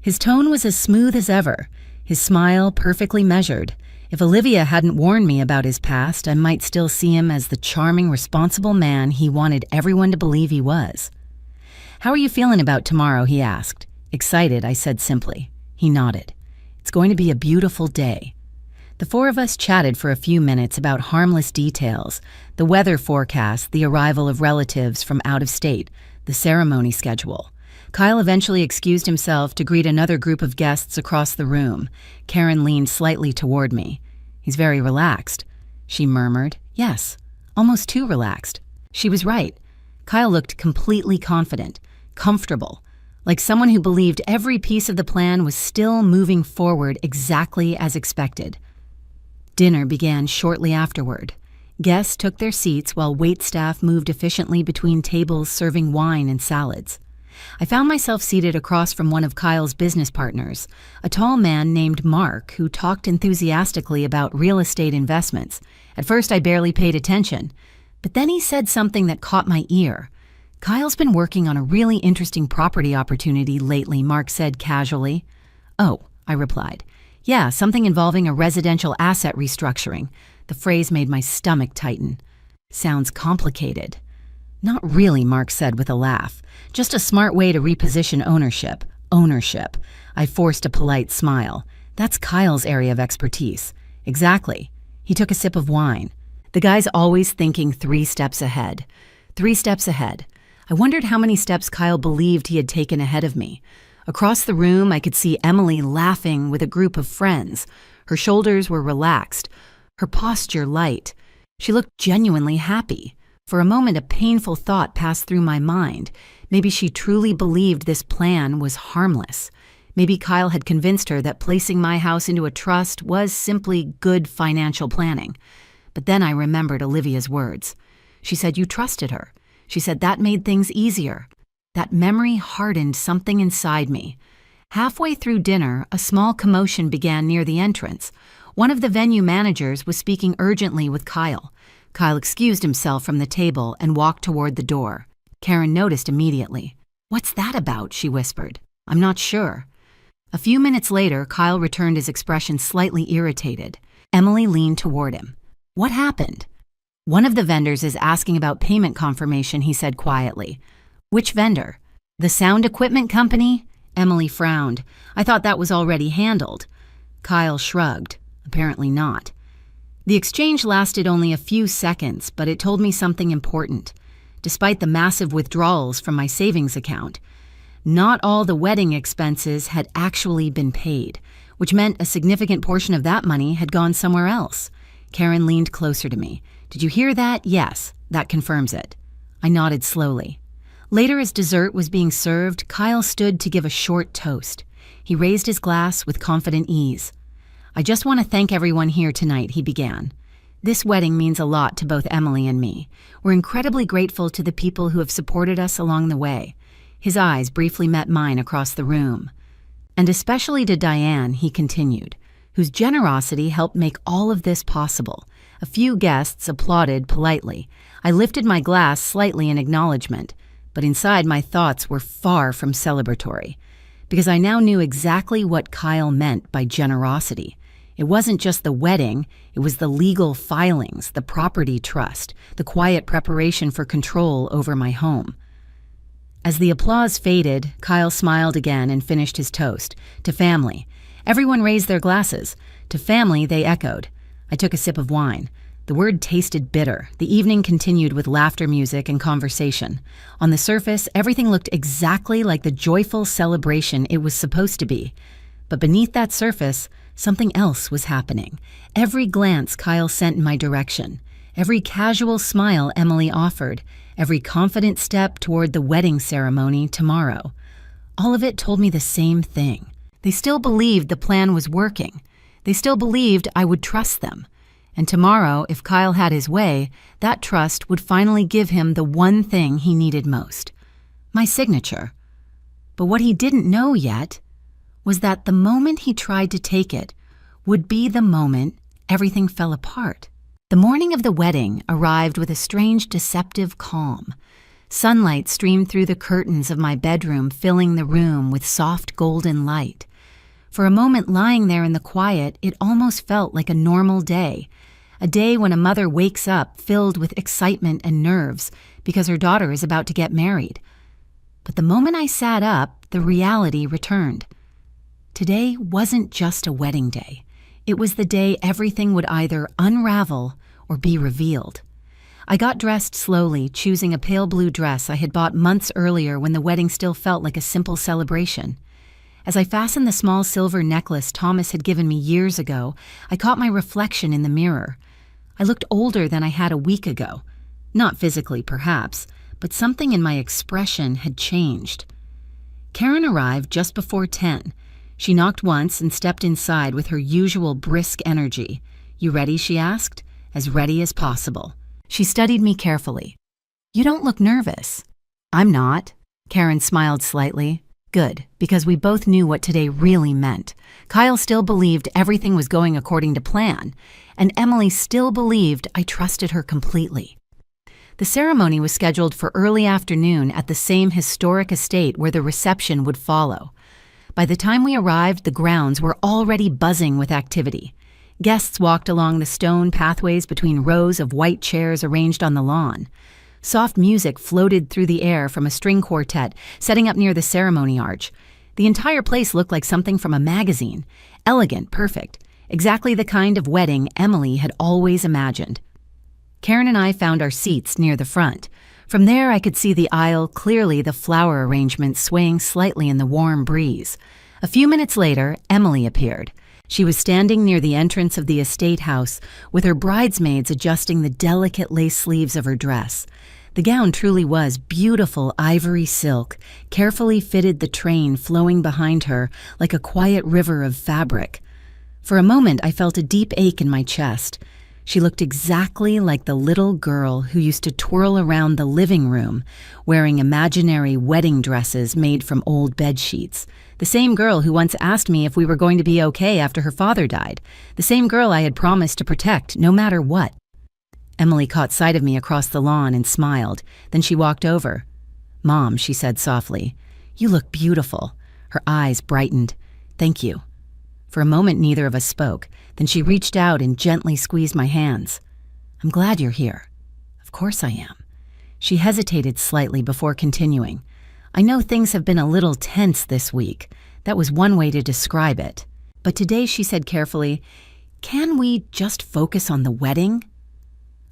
His tone was as smooth as ever, his smile perfectly measured. If Olivia hadn't warned me about his past, I might still see him as the charming, responsible man he wanted everyone to believe he was. "How are you feeling about tomorrow?" he asked. "Excited," I said simply. He nodded. "It's going to be a beautiful day." The four of us chatted for a few minutes about harmless details, the weather forecast, the arrival of relatives from out of state, the ceremony schedule. Kyle eventually excused himself to greet another group of guests across the room. Karen leaned slightly toward me. "He's very relaxed." She murmured, "Yes, almost too relaxed." She was right. Kyle looked completely confident, comfortable, like someone who believed every piece of the plan was still moving forward exactly as expected. Dinner began shortly afterward. Guests took their seats while waitstaff moved efficiently between tables serving wine and salads. I found myself seated across from one of Kyle's business partners, a tall man named Mark who talked enthusiastically about real estate investments. At first I barely paid attention, but then he said something that caught my ear. "Kyle's been working on a really interesting property opportunity lately," Mark said casually. "Oh," I replied. "Yeah, something involving a residential asset restructuring." The phrase made my stomach tighten. "Sounds complicated." "Not really," Mark said with a laugh. "Just a smart way to reposition ownership." Ownership. I forced a polite smile. "That's Kyle's area of expertise." "Exactly." He took a sip of wine. The guy's always thinking 3 steps ahead. 3 steps ahead. I wondered how many steps Kyle believed he had taken ahead of me. Across the room, I could see Emily laughing with a group of friends. Her shoulders were relaxed, her posture light. She looked genuinely happy. For a moment, a painful thought passed through my mind. Maybe she truly believed this plan was harmless. Maybe Kyle had convinced her that placing my house into a trust was simply good financial planning. But then I remembered Olivia's words. She said you trusted her. She said that made things easier. That memory hardened something inside me. Halfway through dinner, a small commotion began near the entrance. One of the venue managers was speaking urgently with Kyle. Kyle excused himself from the table and walked toward the door. Karen noticed immediately. "What's that about?" she whispered. "I'm not sure." A few minutes later, Kyle returned, his expression slightly irritated. Emily leaned toward him. "What happened?" "One of the vendors is asking about payment confirmation," he said quietly. "Which vendor?" "The sound equipment company?" Emily frowned. "I thought that was already handled." Kyle shrugged. "Apparently not." The exchange lasted only a few seconds, but it told me something important. Despite the massive withdrawals from my savings account, not all the wedding expenses had actually been paid, which meant a significant portion of that money had gone somewhere else. Karen leaned closer to me. "Did you hear that?" "Yes, that confirms it." I nodded slowly. Later, as dessert was being served, Kyle stood to give a short toast. He raised his glass with confident ease. "I just want to thank everyone here tonight," he began. "This wedding means a lot to both Emily and me. We're incredibly grateful to the people who have supported us along the way." His eyes briefly met mine across the room. "And especially to Diane," he continued, "whose generosity helped make all of this possible." A few guests applauded politely. I lifted my glass slightly in acknowledgement, but inside my thoughts were far from celebratory, because I now knew exactly what Kyle meant by generosity. It wasn't just the wedding, it was the legal filings, the property trust, the quiet preparation for control over my home. As the applause faded, Kyle smiled again and finished his toast. "To family." Everyone raised their glasses. "To family," they echoed. I took a sip of wine. The word tasted bitter. The evening continued with laughter, music, and conversation. On the surface, everything looked exactly like the joyful celebration it was supposed to be. But beneath that surface, something else was happening. Every glance Kyle sent in my direction, every casual smile Emily offered, every confident step toward the wedding ceremony tomorrow, all of it told me the same thing. They still believed the plan was working. They still believed I would trust them. And tomorrow, if Kyle had his way, that trust would finally give him the one thing he needed most: my signature. But what he didn't know yet was that the moment he tried to take it would be the moment everything fell apart. The morning of the wedding arrived with a strange, deceptive calm. Sunlight streamed through the curtains of my bedroom, filling the room with soft golden light. For a moment lying there in the quiet, it almost felt like a normal day. A day when a mother wakes up filled with excitement and nerves because her daughter is about to get married. But the moment I sat up, the reality returned. Today wasn't just a wedding day. It was the day everything would either unravel or be revealed. I got dressed slowly, choosing a pale blue dress I had bought months earlier when the wedding still felt like a simple celebration. As I fastened the small silver necklace Thomas had given me years ago, I caught my reflection in the mirror. I looked older than I had a week ago. Not physically, perhaps, but something in my expression had changed. Karen arrived just before 10. She knocked once and stepped inside with her usual brisk energy. "You ready?" she asked. "As ready as possible." She studied me carefully. "You don't look nervous." "I'm not." Karen smiled slightly. Good, because we both knew what today really meant. Kyle still believed everything was going according to plan, and Emily still believed I trusted her completely. The ceremony was scheduled for early afternoon at the same historic estate where the reception would follow. By the time we arrived, the grounds were already buzzing with activity. Guests walked along the stone pathways between rows of white chairs arranged on the lawn. Soft music floated through the air from a string quartet setting up near the ceremony arch. The entire place looked like something from a magazine. Elegant, perfect, exactly the kind of wedding Emily had always imagined. Karen and I found our seats near the front. From there I could see the aisle, clearly the flower arrangement swaying slightly in the warm breeze. A few minutes later, Emily appeared. She was standing near the entrance of the estate house, with her bridesmaids adjusting the delicate lace sleeves of her dress. The gown truly was beautiful ivory silk, carefully fitted the train flowing behind her like a quiet river of fabric. For a moment I felt a deep ache in my chest. She looked exactly like the little girl who used to twirl around the living room, wearing imaginary wedding dresses made from old bedsheets. The same girl who once asked me if we were going to be okay after her father died. The same girl I had promised to protect no matter what. Emily caught sight of me across the lawn and smiled. Then she walked over. "Mom," she said softly, "you look beautiful." Her eyes brightened. "Thank you." For a moment neither of us spoke. Then she reached out and gently squeezed my hands. "I'm glad you're here." "Of course I am." She hesitated slightly before continuing. "I know things have been a little tense this week. That was one way to describe it. But today," she said carefully, "can we just focus on the wedding?"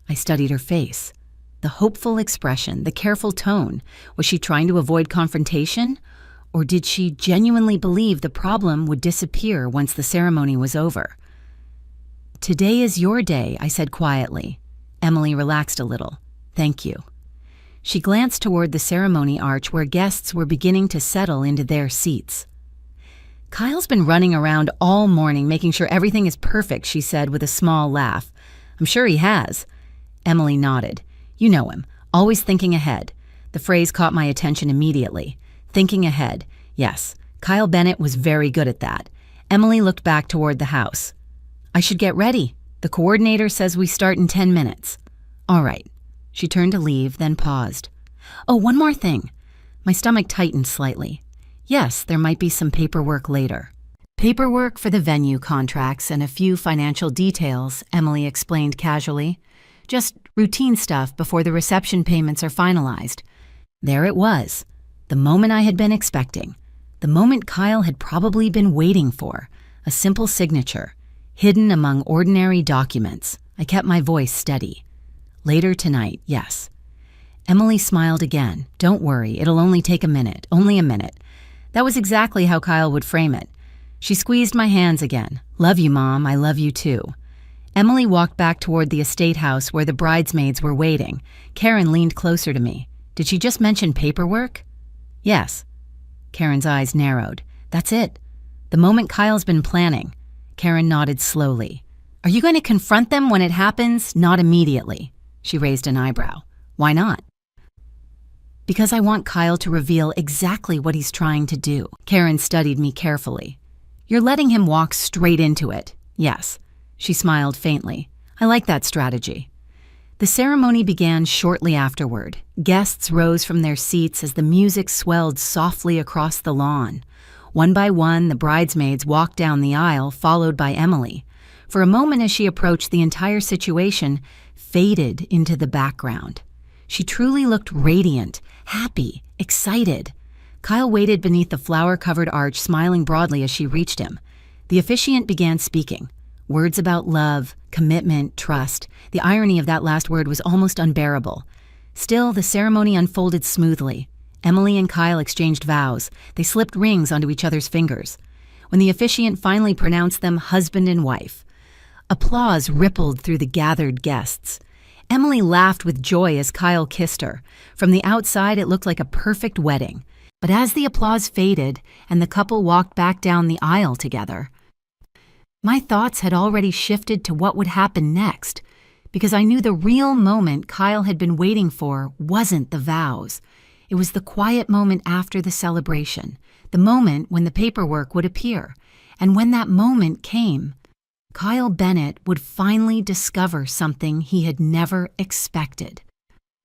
I studied her face. The hopeful expression, the careful tone. Was she trying to avoid confrontation? Or did she genuinely believe the problem would disappear once the ceremony was over? "Today is your day," I said quietly. Emily relaxed a little. "Thank you." She glanced toward the ceremony arch where guests were beginning to settle into their seats. Kyle's been running around all morning making sure everything is perfect, she said with a small laugh. I'm sure he has. Emily nodded. You know him, always thinking ahead. The phrase caught my attention immediately. Thinking ahead. Yes, Kyle Bennett was very good at that. Emily looked back toward the house. I should get ready. The coordinator says we start in 10 minutes. All right. She turned to leave, then paused. Oh, one more thing. My stomach tightened slightly. Yes, there might be some paperwork later. Paperwork for the venue contracts and a few financial details, Emily explained casually. Just routine stuff before the reception payments are finalized. There it was. The moment I had been expecting. The moment Kyle had probably been waiting for. A simple signature, hidden among ordinary documents. I kept my voice steady. Later tonight, yes. Emily smiled again. Don't worry, it'll only take a minute. Only a minute. That was exactly how Kyle would frame it. She squeezed my hands again. Love you, Mom. I love you too. Emily walked back toward the estate house where the bridesmaids were waiting. Karen leaned closer to me. Did she just mention paperwork? Yes. Karen's eyes narrowed. That's it. The moment Kyle's been planning. Karen nodded slowly. Are you going to confront them when it happens? Not immediately. She raised an eyebrow. Why not? Because I want Kyle to reveal exactly what he's trying to do. Karen studied me carefully. You're letting him walk straight into it. Yes. She smiled faintly. I like that strategy. The ceremony began shortly afterward. Guests rose from their seats as the music swelled softly across the lawn. One by one, the bridesmaids walked down the aisle, followed by Emily. For a moment as she approached, the entire situation faded into the background. She truly looked radiant, happy, excited. Kyle waited beneath the flower-covered arch, smiling broadly as she reached him. The officiant began speaking. Words about love, commitment, trust. The irony of that last word was almost unbearable. Still, the ceremony unfolded smoothly. Emily and Kyle exchanged vows. They slipped rings onto each other's fingers. When the officiant finally pronounced them husband and wife, applause rippled through the gathered guests. Emily laughed with joy as Kyle kissed her. From the outside, it looked like a perfect wedding. But as the applause faded and the couple walked back down the aisle together, my thoughts had already shifted to what would happen next, because I knew the real moment Kyle had been waiting for wasn't the vows. It was the quiet moment after the celebration, the moment when the paperwork would appear. And when that moment came, Kyle Bennett would finally discover something he had never expected.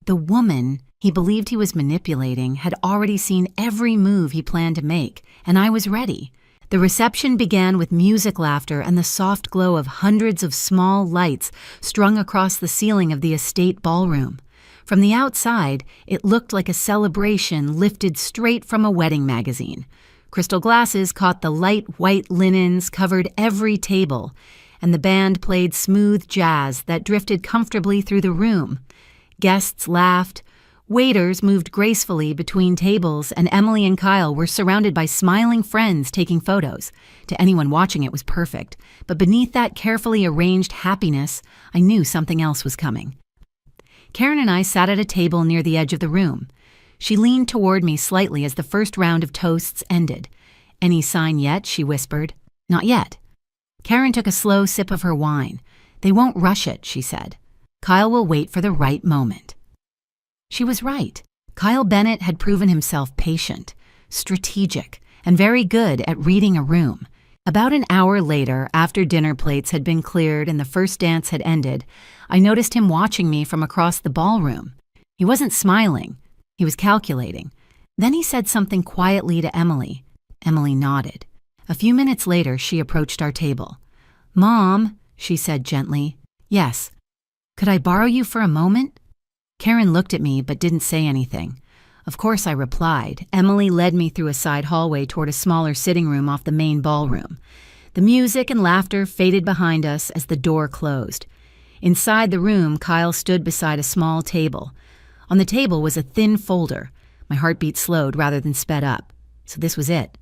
The woman he believed he was manipulating had already seen every move he planned to make, and I was ready. The reception began with music, laughter, and the soft glow of hundreds of small lights strung across the ceiling of the estate ballroom. From the outside, it looked like a celebration lifted straight from a wedding magazine. Crystal glasses caught the light white linens, covered every table, and the band played smooth jazz that drifted comfortably through the room. Guests laughed. Waiters moved gracefully between tables, and Emily and Kyle were surrounded by smiling friends taking photos. To anyone watching, it was perfect. But beneath that carefully arranged happiness, I knew something else was coming. Karen and I sat at a table near the edge of the room. She leaned toward me slightly as the first round of toasts ended. Any sign yet? She whispered. Not yet. Karen took a slow sip of her wine. They won't rush it, she said. Kyle will wait for the right moment. She was right. Kyle Bennett had proven himself patient, strategic, and very good at reading a room. About an hour later, after dinner plates had been cleared and the first dance had ended, I noticed him watching me from across the ballroom. He wasn't smiling. He was calculating. Then he said something quietly to Emily. Emily nodded. A few minutes later, she approached our table. Mom, she said gently. Yes. Could I borrow you for a moment? Karen looked at me but didn't say anything. Of course I replied. Emily led me through a side hallway toward a smaller sitting room off the main ballroom. The music and laughter faded behind us as the door closed. Inside the room, Kyle stood beside a small table. On the table was a thin folder. My heartbeat slowed rather than sped up. So this was it.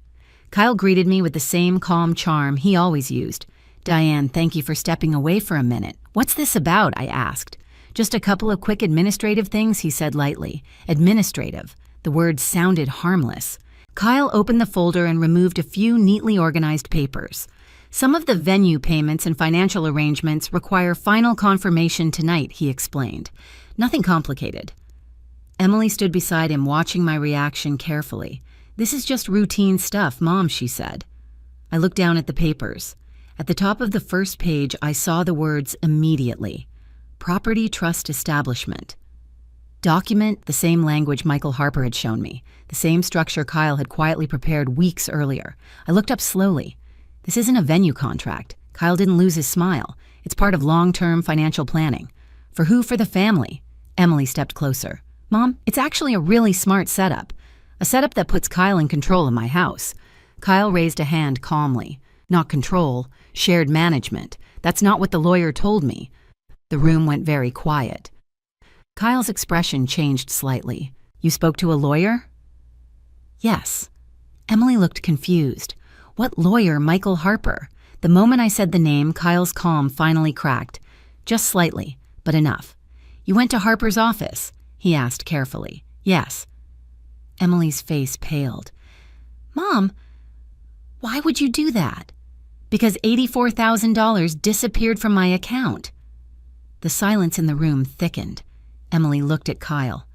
Kyle greeted me with the same calm charm he always used. Diane, thank you for stepping away for a minute. What's this about? I asked. Just a couple of quick administrative things, he said lightly. Administrative. The word sounded harmless. Kyle opened the folder and removed a few neatly organized papers. Some of the venue payments and financial arrangements require final confirmation tonight, he explained. Nothing complicated. Emily stood beside him, watching my reaction carefully. This is just routine stuff, Mom, she said. I looked down at the papers. At the top of the first page, I saw the words immediately. Property Trust Establishment. Document, the same language Michael Harper had shown me, the same structure Kyle had quietly prepared weeks earlier. I looked up slowly. This isn't a venue contract. Kyle didn't lose his smile. It's part of long-term financial planning. For who? For the family. Emily stepped closer. Mom, it's actually a really smart setup. A setup that puts Kyle in control of my house. Kyle raised a hand calmly. Not control, shared management. That's not what the lawyer told me. The room went very quiet. Kyle's expression changed slightly. You spoke to a lawyer? Yes. Emily looked confused. What lawyer, Michael Harper? The moment I said the name, Kyle's calm finally cracked. Just slightly, but enough. You went to Harper's office? He asked carefully. Yes. Emily's face paled. Mom, why would you do that? Because $84,000 disappeared from my account. The silence in the room thickened. Emily looked at Kyle.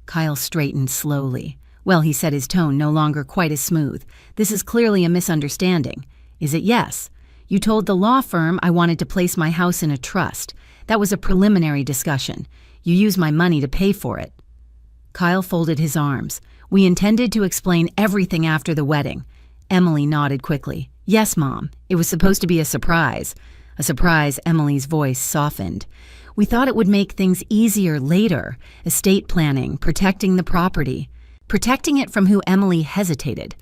Kyle straightened slowly. Well, he said, his tone no longer quite as smooth. This is clearly a misunderstanding. Is it yes? You told the law firm I wanted to place my house in a trust. That was a preliminary discussion. You used my money to pay for it. Kyle folded his arms. We intended to explain everything after the wedding. Emily nodded quickly. Yes, Mom. It was supposed to be a surprise. A surprise. Emily's voice softened. We thought it would make things easier later. Estate planning, protecting the property. Protecting it from who? Emily hesitated.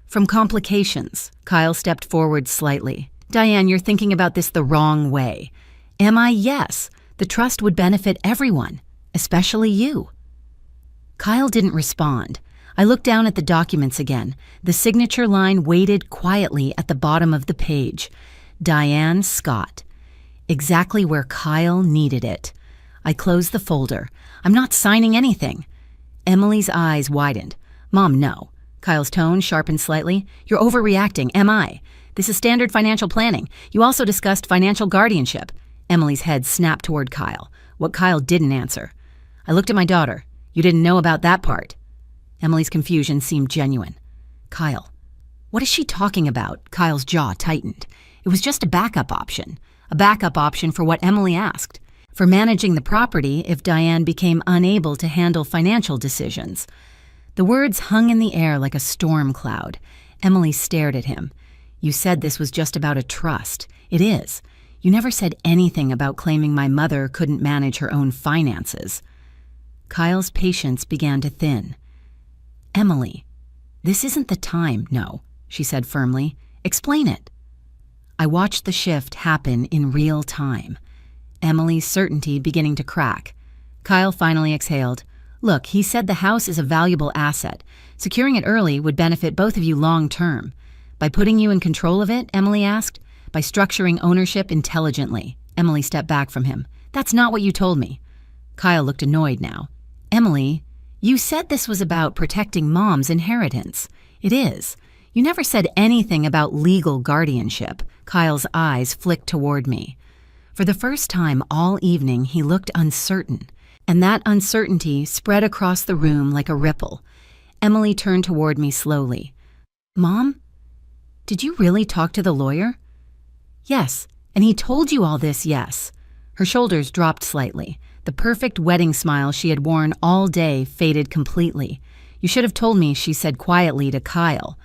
From complications. Kyle stepped forward slightly. Diane, you're thinking about this the wrong way. Am I? Yes. The trust would benefit everyone, especially you. Kyle didn't respond. I looked down at the documents again. The signature line waited quietly at the bottom of the page. Diane Scott. Exactly where Kyle needed it. I closed the folder. I'm not signing anything. Emily's eyes widened. Mom, no. Kyle's tone sharpened slightly. You're overreacting. Am I? This is standard financial planning. You also discussed financial guardianship. Emily's head snapped toward Kyle. What Kyle didn't answer. I looked at my daughter. You didn't know about that part. Emily's confusion seemed genuine. Kyle, what is she talking about? Kyle's jaw tightened. It was just a backup option. A backup option for what Emily asked. For managing the property if Diane became unable to handle financial decisions. The words hung in the air like a storm cloud. Emily stared at him. You said this was just about a trust. It is. You never said anything about claiming my mother couldn't manage her own finances. Kyle's patience began to thin. Emily, this isn't the time, no, she said firmly. Explain it. I watched the shift happen in real time. Emily's certainty beginning to crack. Kyle finally exhaled. Look, he said the house is a valuable asset. Securing it early would benefit both of you long term. By putting you in control of it, Emily asked. By structuring ownership intelligently. Emily stepped back from him. That's not what you told me. Kyle looked annoyed now. Emily, you said this was about protecting Mom's inheritance. It is. You never said anything about legal guardianship. Kyle's eyes flicked toward me. For the first time all evening, he looked uncertain, and that uncertainty spread across the room like a ripple. Emily turned toward me slowly. Mom, did you really talk to the lawyer? Yes, and he told you all this, yes. Her shoulders dropped slightly. The perfect wedding smile she had worn all day faded completely. You should have told me, she said quietly to Kyle.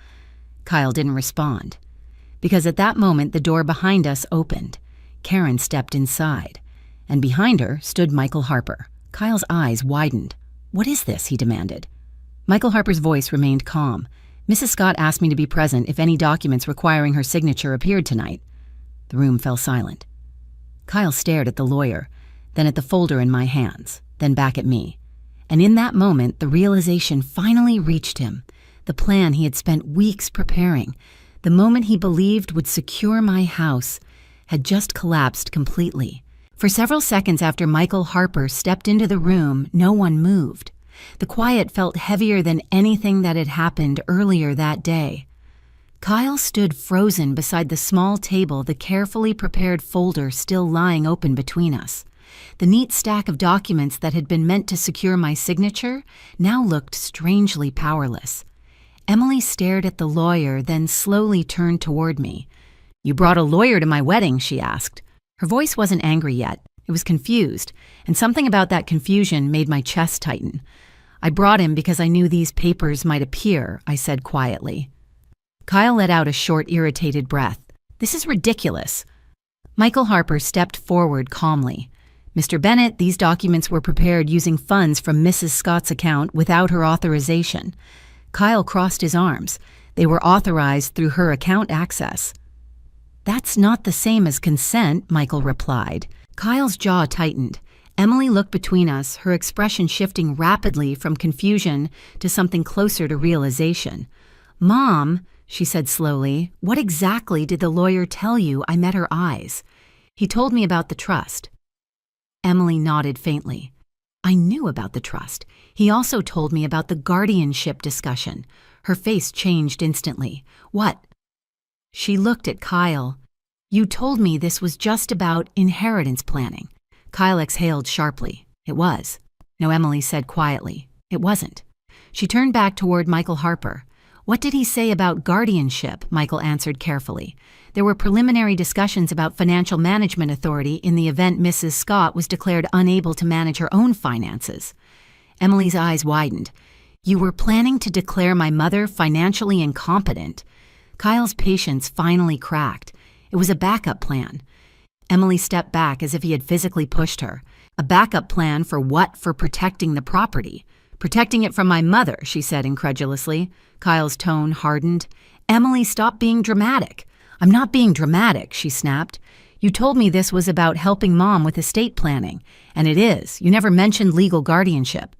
Kyle didn't respond. Because at that moment the door behind us opened. Karen stepped inside, and behind her stood Michael Harper. Kyle's eyes widened. What is this? He demanded. Michael Harper's voice remained calm. Mrs. Scott asked me to be present if any documents requiring her signature appeared tonight. The room fell silent. Kyle stared at the lawyer, then at the folder in my hands, then back at me. And in that moment, the realization finally reached him. The plan he had spent weeks preparing, the moment he believed would secure my house, had just collapsed completely. For several seconds after Michael Harper stepped into the room, no one moved. The quiet felt heavier than anything that had happened earlier that day. Kyle stood frozen beside the small table, the carefully prepared folder still lying open between us. The neat stack of documents that had been meant to secure my signature now looked strangely powerless. Emily stared at the lawyer, then slowly turned toward me. "You brought a lawyer to my wedding?" she asked. Her voice wasn't angry yet. It was confused, and something about that confusion made my chest tighten. "I brought him because I knew these papers might appear," I said quietly. Kyle let out a short, irritated breath. "This is ridiculous." Michael Harper stepped forward calmly. "Mr. Bennett, these documents were prepared using funds from Mrs. Scott's account without her authorization." Kyle crossed his arms. "They were authorized through her account access." "That's not the same as consent," Michael replied. Kyle's jaw tightened. Emily looked between us, her expression shifting rapidly from confusion to something closer to realization. "Mom," she said slowly, "what exactly did the lawyer tell you?" I met her eyes. "He told me about the trust." Emily nodded faintly. "I knew about the trust. He also told me about the guardianship discussion." Her face changed instantly. "What?" She looked at Kyle. "You told me this was just about inheritance planning." Kyle exhaled sharply. "It was." "No," Emily said quietly. "It wasn't." She turned back toward Michael Harper. "What did he say about guardianship?" Michael answered carefully. "There were preliminary discussions about financial management authority in the event Mrs. Scott was declared unable to manage her own finances." Emily's eyes widened. "You were planning to declare my mother financially incompetent?" Kyle's patience finally cracked. It was a backup plan. Emily stepped back as if he had physically pushed her. "A backup plan for what? For protecting the property." "Protecting it from my mother," she said incredulously. Kyle's tone hardened. "Emily, stop being dramatic." "I'm not being dramatic," she snapped. "You told me this was about helping Mom with estate planning, and it is. You never mentioned legal guardianship."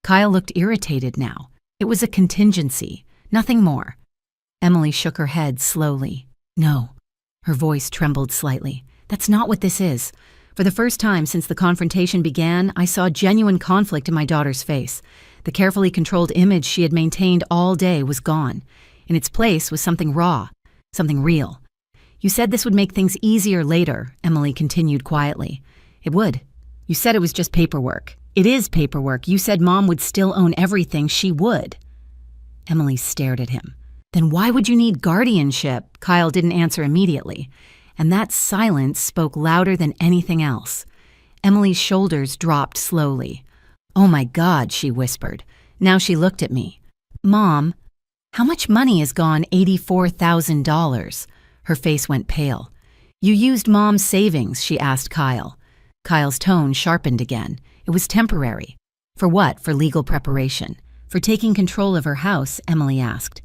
Kyle looked irritated now. It was a contingency, nothing more. Emily shook her head slowly. "No." Her voice trembled slightly. "That's not what this is." For the first time since the confrontation began, I saw genuine conflict in my daughter's face. The carefully controlled image she had maintained all day was gone. In its place was something raw, something real. "You said this would make things easier later," Emily continued quietly. "It would. You said it was just paperwork. It is paperwork. You said Mom would still own everything. She would." Emily stared at him. "Then why would you need guardianship?" Kyle didn't answer immediately, and that silence spoke louder than anything else. Emily's shoulders dropped slowly. "Oh my God," she whispered. Now she looked at me. "Mom, how much money is gone?" $84,000. Her face went pale. "You used Mom's savings?" she asked Kyle. Kyle's tone sharpened again. It was temporary. "For what? For legal preparation?" "For taking control of her house?" Emily asked.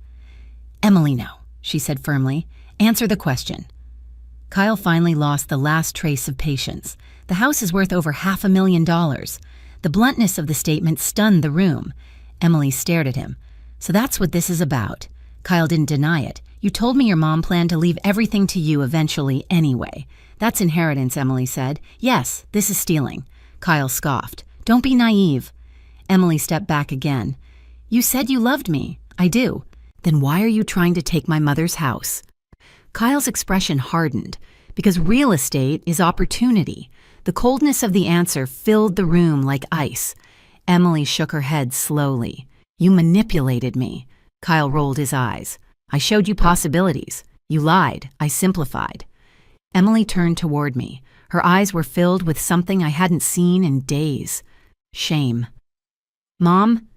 "Emily, no," she said firmly. "Answer the question." Kyle finally lost the last trace of patience. "The house is worth over $500,000. The bluntness of the statement stunned the room. Emily stared at him. "So that's what this is about." Kyle didn't deny it. "You told me your mom planned to leave everything to you eventually anyway." "That's inheritance," Emily said. "Yes, this is stealing." Kyle scoffed. "Don't be naive." Emily stepped back again. "You said you loved me." "I do." "Then why are you trying to take my mother's house?" Kyle's expression hardened. "Because real estate is opportunity." The coldness of the answer filled the room like ice. Emily shook her head slowly. "You manipulated me." Kyle rolled his eyes. "I showed you possibilities. You lied. I simplified." Emily turned toward me. Her eyes were filled with something I hadn't seen in days. Shame. "Mom,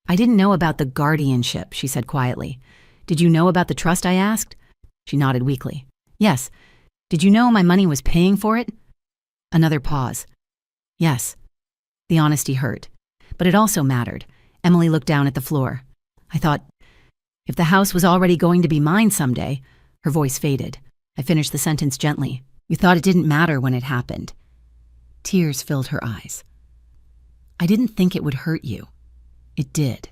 I didn't know about the guardianship," she said quietly. "Did you know about the trust?" I asked. She nodded weakly. "Yes." "Did you know my money was paying for it?" Another pause. "Yes." The honesty hurt. But it also mattered. Emily looked down at the floor. "I thought, if the house was already going to be mine someday..." Her voice faded. I finished the sentence gently. "You thought it didn't matter when it happened." Tears filled her eyes. "I didn't think it would hurt you. It did."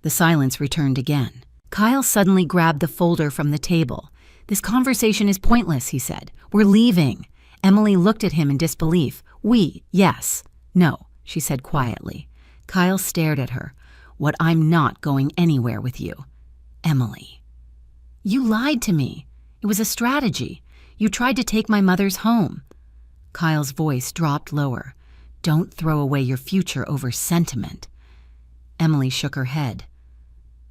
The silence returned again. Kyle suddenly grabbed the folder from the table. "This conversation is pointless," he said. "We're leaving." Emily looked at him in disbelief. "We, yes." "No," she said quietly. Kyle stared at her. "What, I'm not going anywhere with you." "Emily." "You lied to me. It was a strategy. You tried to take my mother's home." Kyle's voice dropped lower. "Don't throw away your future over sentiment." Emily shook her head.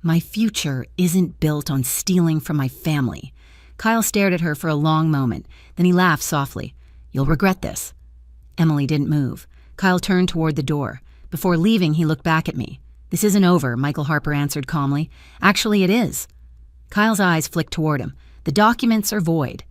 "My future isn't built on stealing from my family." Kyle stared at her for a long moment. Then he laughed softly. "You'll regret this." Emily didn't move. Kyle turned toward the door. Before leaving, he looked back at me. "This isn't over," Michael Harper answered calmly. "Actually, it is." Kyle's eyes flicked toward him. "The documents are void."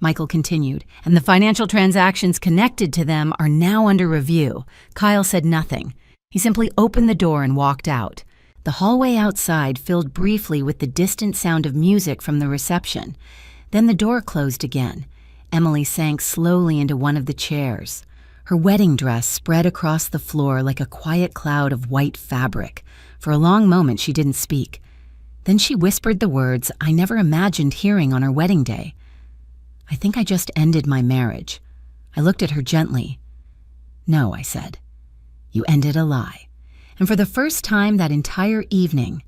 Michael continued, "And the financial transactions connected to them are now under review." Kyle said nothing. He simply opened the door and walked out. The hallway outside filled briefly with the distant sound of music from the reception. Then the door closed again. Emily sank slowly into one of the chairs. Her wedding dress spread across the floor like a quiet cloud of white fabric. For a long moment she didn't speak. Then she whispered the words I never imagined hearing on her wedding day. "I think I just ended my marriage." I looked at her gently. "No," I said. "You ended a lie." And for the first time that entire evening,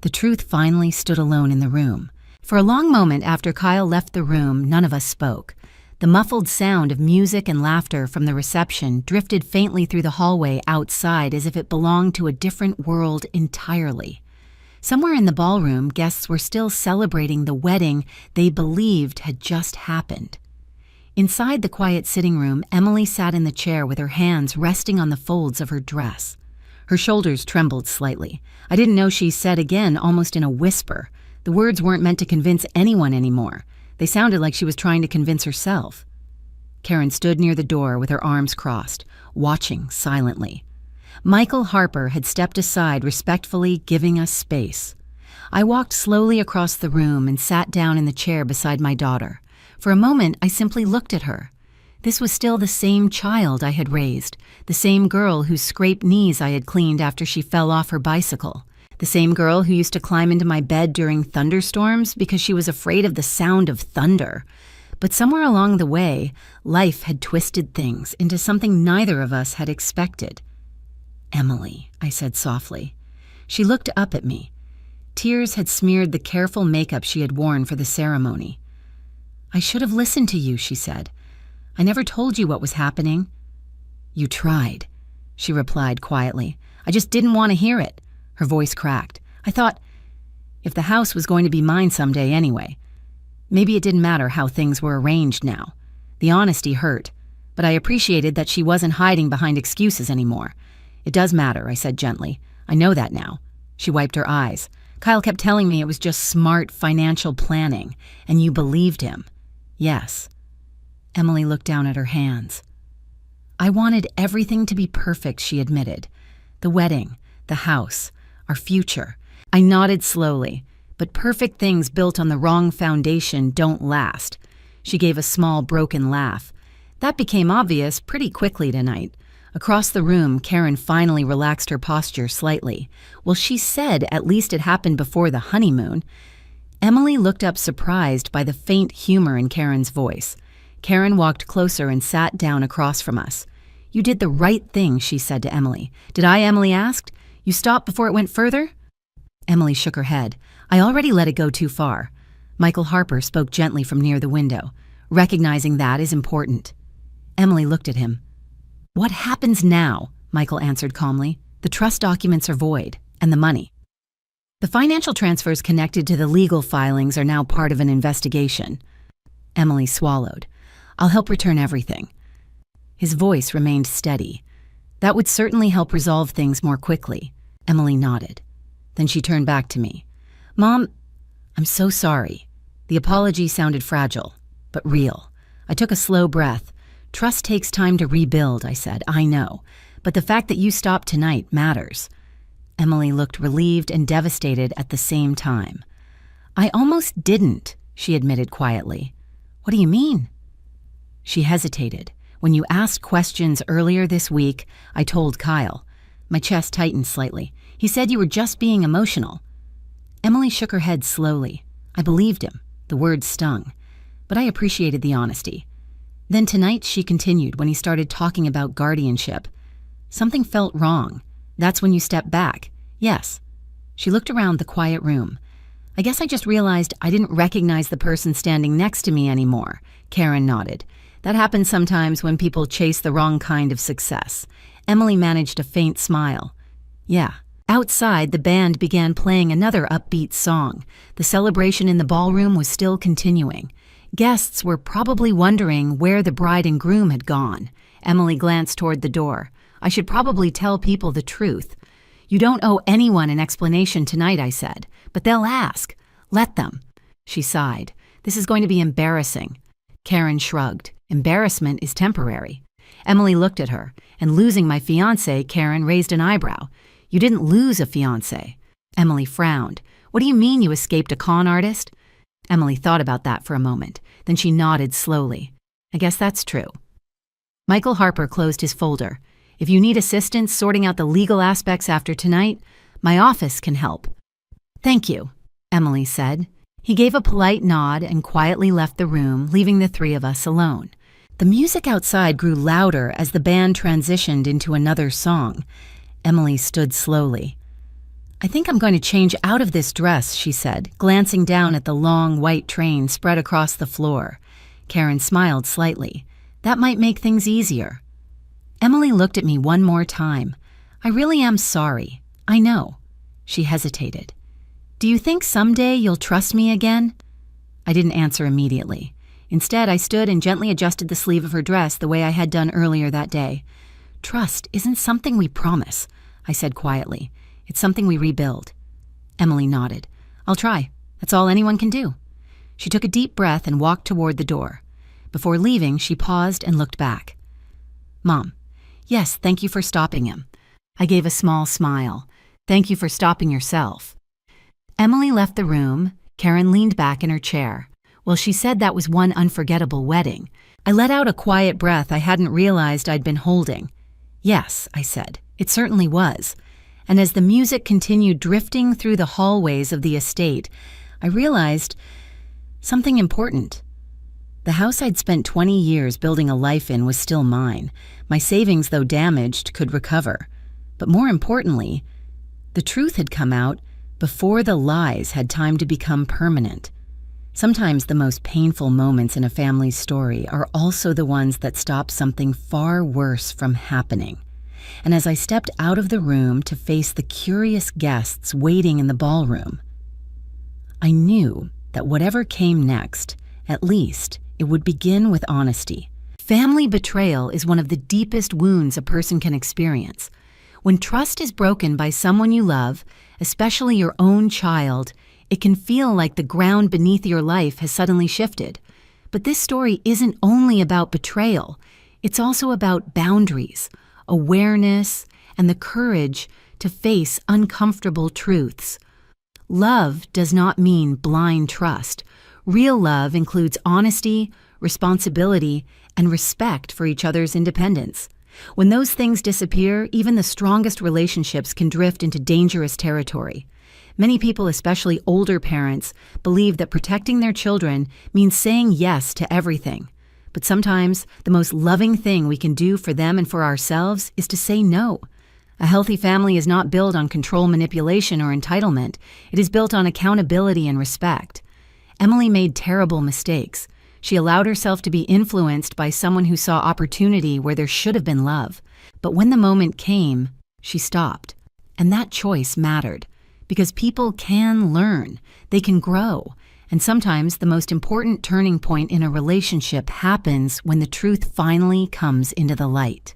the truth finally stood alone in the room. For a long moment after Kyle left the room, none of us spoke. The muffled sound of music and laughter from the reception drifted faintly through the hallway outside as if it belonged to a different world entirely. Somewhere in the ballroom, guests were still celebrating the wedding they believed had just happened. Inside the quiet sitting room, Emily sat in the chair with her hands resting on the folds of her dress. Her shoulders trembled slightly. I didn't know, she said again, almost in a whisper. The words weren't meant to convince anyone anymore. They sounded like she was trying to convince herself. Karen stood near the door with her arms crossed, watching silently. Michael Harper had stepped aside, respectfully giving us space. I walked slowly across the room and sat down in the chair beside my daughter. For a moment, I simply looked at her. This was still the same child I had raised, the same girl whose scraped knees I had cleaned after she fell off her bicycle, the same girl who used to climb into my bed during thunderstorms because she was afraid of the sound of thunder. But somewhere along the way, life had twisted things into something neither of us had expected. "Emily," I said softly. She looked up at me. Tears had smeared the careful makeup she had worn for the ceremony. "I should have listened to you," she said. "I never told you what was happening." "You tried," she replied quietly. "I just didn't want to hear it." Her voice cracked. "I thought, if the house was going to be mine someday anyway. Maybe it didn't matter how things were arranged now. The honesty hurt, but I appreciated that she wasn't hiding behind excuses anymore. It does matter," I said gently. "I know that now." She wiped her eyes. "Kyle kept telling me it was just smart financial planning, and you believed him." "Yes." Emily looked down at her hands. "I wanted everything to be perfect," she admitted. "The wedding, the house, our future." I nodded slowly. "But perfect things built on the wrong foundation don't last." She gave a small, broken laugh. "That became obvious pretty quickly tonight." Across the room, Karen finally relaxed her posture slightly. "Well, she said at least it happened before the honeymoon." Emily looked up surprised by the faint humor in Karen's voice. Karen walked closer and sat down across from us. "You did the right thing," she said to Emily. "Did I?" Emily asked. "You stopped before it went further?" Emily shook her head. "I already let it go too far." Michael Harper spoke gently from near the window. "Recognizing that is important." Emily looked at him. "What happens now?" Michael answered calmly. "The trust documents are void, and the money. The financial transfers connected to the legal filings are now part of an investigation." Emily swallowed. "I'll help return everything." His voice remained steady. "That would certainly help resolve things more quickly." Emily nodded. Then she turned back to me. "Mom, I'm so sorry." The apology sounded fragile, but real. I took a slow breath. "Trust takes time to rebuild," I said. "I know. But the fact that you stopped tonight matters." Emily looked relieved and devastated at the same time. "I almost didn't," she admitted quietly. "What do you mean?" She hesitated. "When you asked questions earlier this week, I told Kyle." My chest tightened slightly. "He said you were just being emotional." Emily shook her head slowly. I believed him. The words stung. But I appreciated the honesty. Then tonight, she continued, when he started talking about guardianship. Something felt wrong. That's when you step back. Yes. She looked around the quiet room. I guess I just realized I didn't recognize the person standing next to me anymore. Karen nodded. That happens sometimes when people chase the wrong kind of success. Emily managed a faint smile. Yeah. Outside, the band began playing another upbeat song. The celebration in the ballroom was still continuing. Guests were probably wondering where the bride and groom had gone. Emily glanced toward the door. I should probably tell people the truth. You don't owe anyone an explanation tonight, I said, but they'll ask. Let them. She sighed. This is going to be embarrassing. Karen shrugged. Embarrassment is temporary. Emily looked at her, and losing my fiancé, Karen raised an eyebrow. You didn't lose a fiancé. Emily frowned. What do you mean you escaped a con artist? Emily thought about that for a moment. Then she nodded slowly. I guess that's true. Michael Harper closed his folder. If you need assistance sorting out the legal aspects after tonight, my office can help. Thank you, Emily said. He gave a polite nod and quietly left the room, leaving the three of us alone. The music outside grew louder as the band transitioned into another song. Emily stood slowly. I think I'm going to change out of this dress, she said, glancing down at the long white train spread across the floor. Karen smiled slightly. That might make things easier. Emily looked at me one more time. I really am sorry. I know. She hesitated. Do you think someday you'll trust me again? I didn't answer immediately. Instead, I stood and gently adjusted the sleeve of her dress the way I had done earlier that day. Trust isn't something we promise, I said quietly. It's something we rebuild. Emily nodded. I'll try. That's all anyone can do. She took a deep breath and walked toward the door. Before leaving, she paused and looked back. Mom, yes, thank you for stopping him. I gave a small smile. Thank you for stopping yourself. Emily left the room. Karen leaned back in her chair. Well, she said that was one unforgettable wedding. I let out a quiet breath I hadn't realized I'd been holding. Yes, I said, it certainly was. And as the music continued drifting through the hallways of the estate, I realized something important. The house I'd spent 20 years building a life in was still mine. My savings, though damaged, could recover. But more importantly, the truth had come out before the lies had time to become permanent. Sometimes the most painful moments in a family's story are also the ones that stop something far worse from happening. And as I stepped out of the room to face the curious guests waiting in the ballroom, I knew that whatever came next, at least, it would begin with honesty. Family betrayal is one of the deepest wounds a person can experience. When trust is broken by someone you love, especially your own child, it can feel like the ground beneath your life has suddenly shifted. But this story isn't only about betrayal. It's also about boundaries, awareness, and the courage to face uncomfortable truths. Love does not mean blind trust. Real love includes honesty, responsibility, and respect for each other's independence. When those things disappear, even the strongest relationships can drift into dangerous territory. Many people, especially older parents, believe that protecting their children means saying yes to everything. But sometimes, the most loving thing we can do for them and for ourselves is to say no. A healthy family is not built on control, manipulation, or entitlement. It is built on accountability and respect. Emily made terrible mistakes. She allowed herself to be influenced by someone who saw opportunity where there should have been love. But when the moment came, she stopped. And that choice mattered. Because people can learn, they can grow. And sometimes the most important turning point in a relationship happens when the truth finally comes into the light.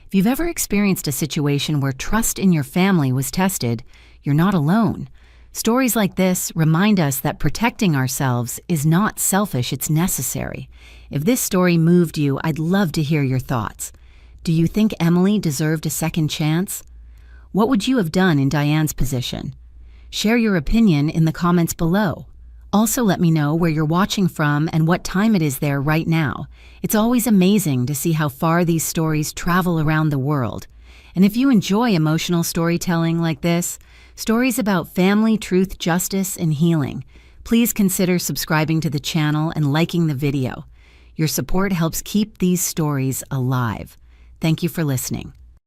If you've ever experienced a situation where trust in your family was tested, you're not alone. Stories like this remind us that protecting ourselves is not selfish, it's necessary. If this story moved you, I'd love to hear your thoughts. Do you think Emily deserved a second chance? What would you have done in Diane's position? Share your opinion in the comments below. Also let me know where you're watching from and what time it is there right now. It's always amazing to see how far these stories travel around the world. And if you enjoy emotional storytelling like this, stories about family, truth, justice, and healing, please consider subscribing to the channel and liking the video. Your support helps keep these stories alive. Thank you for listening.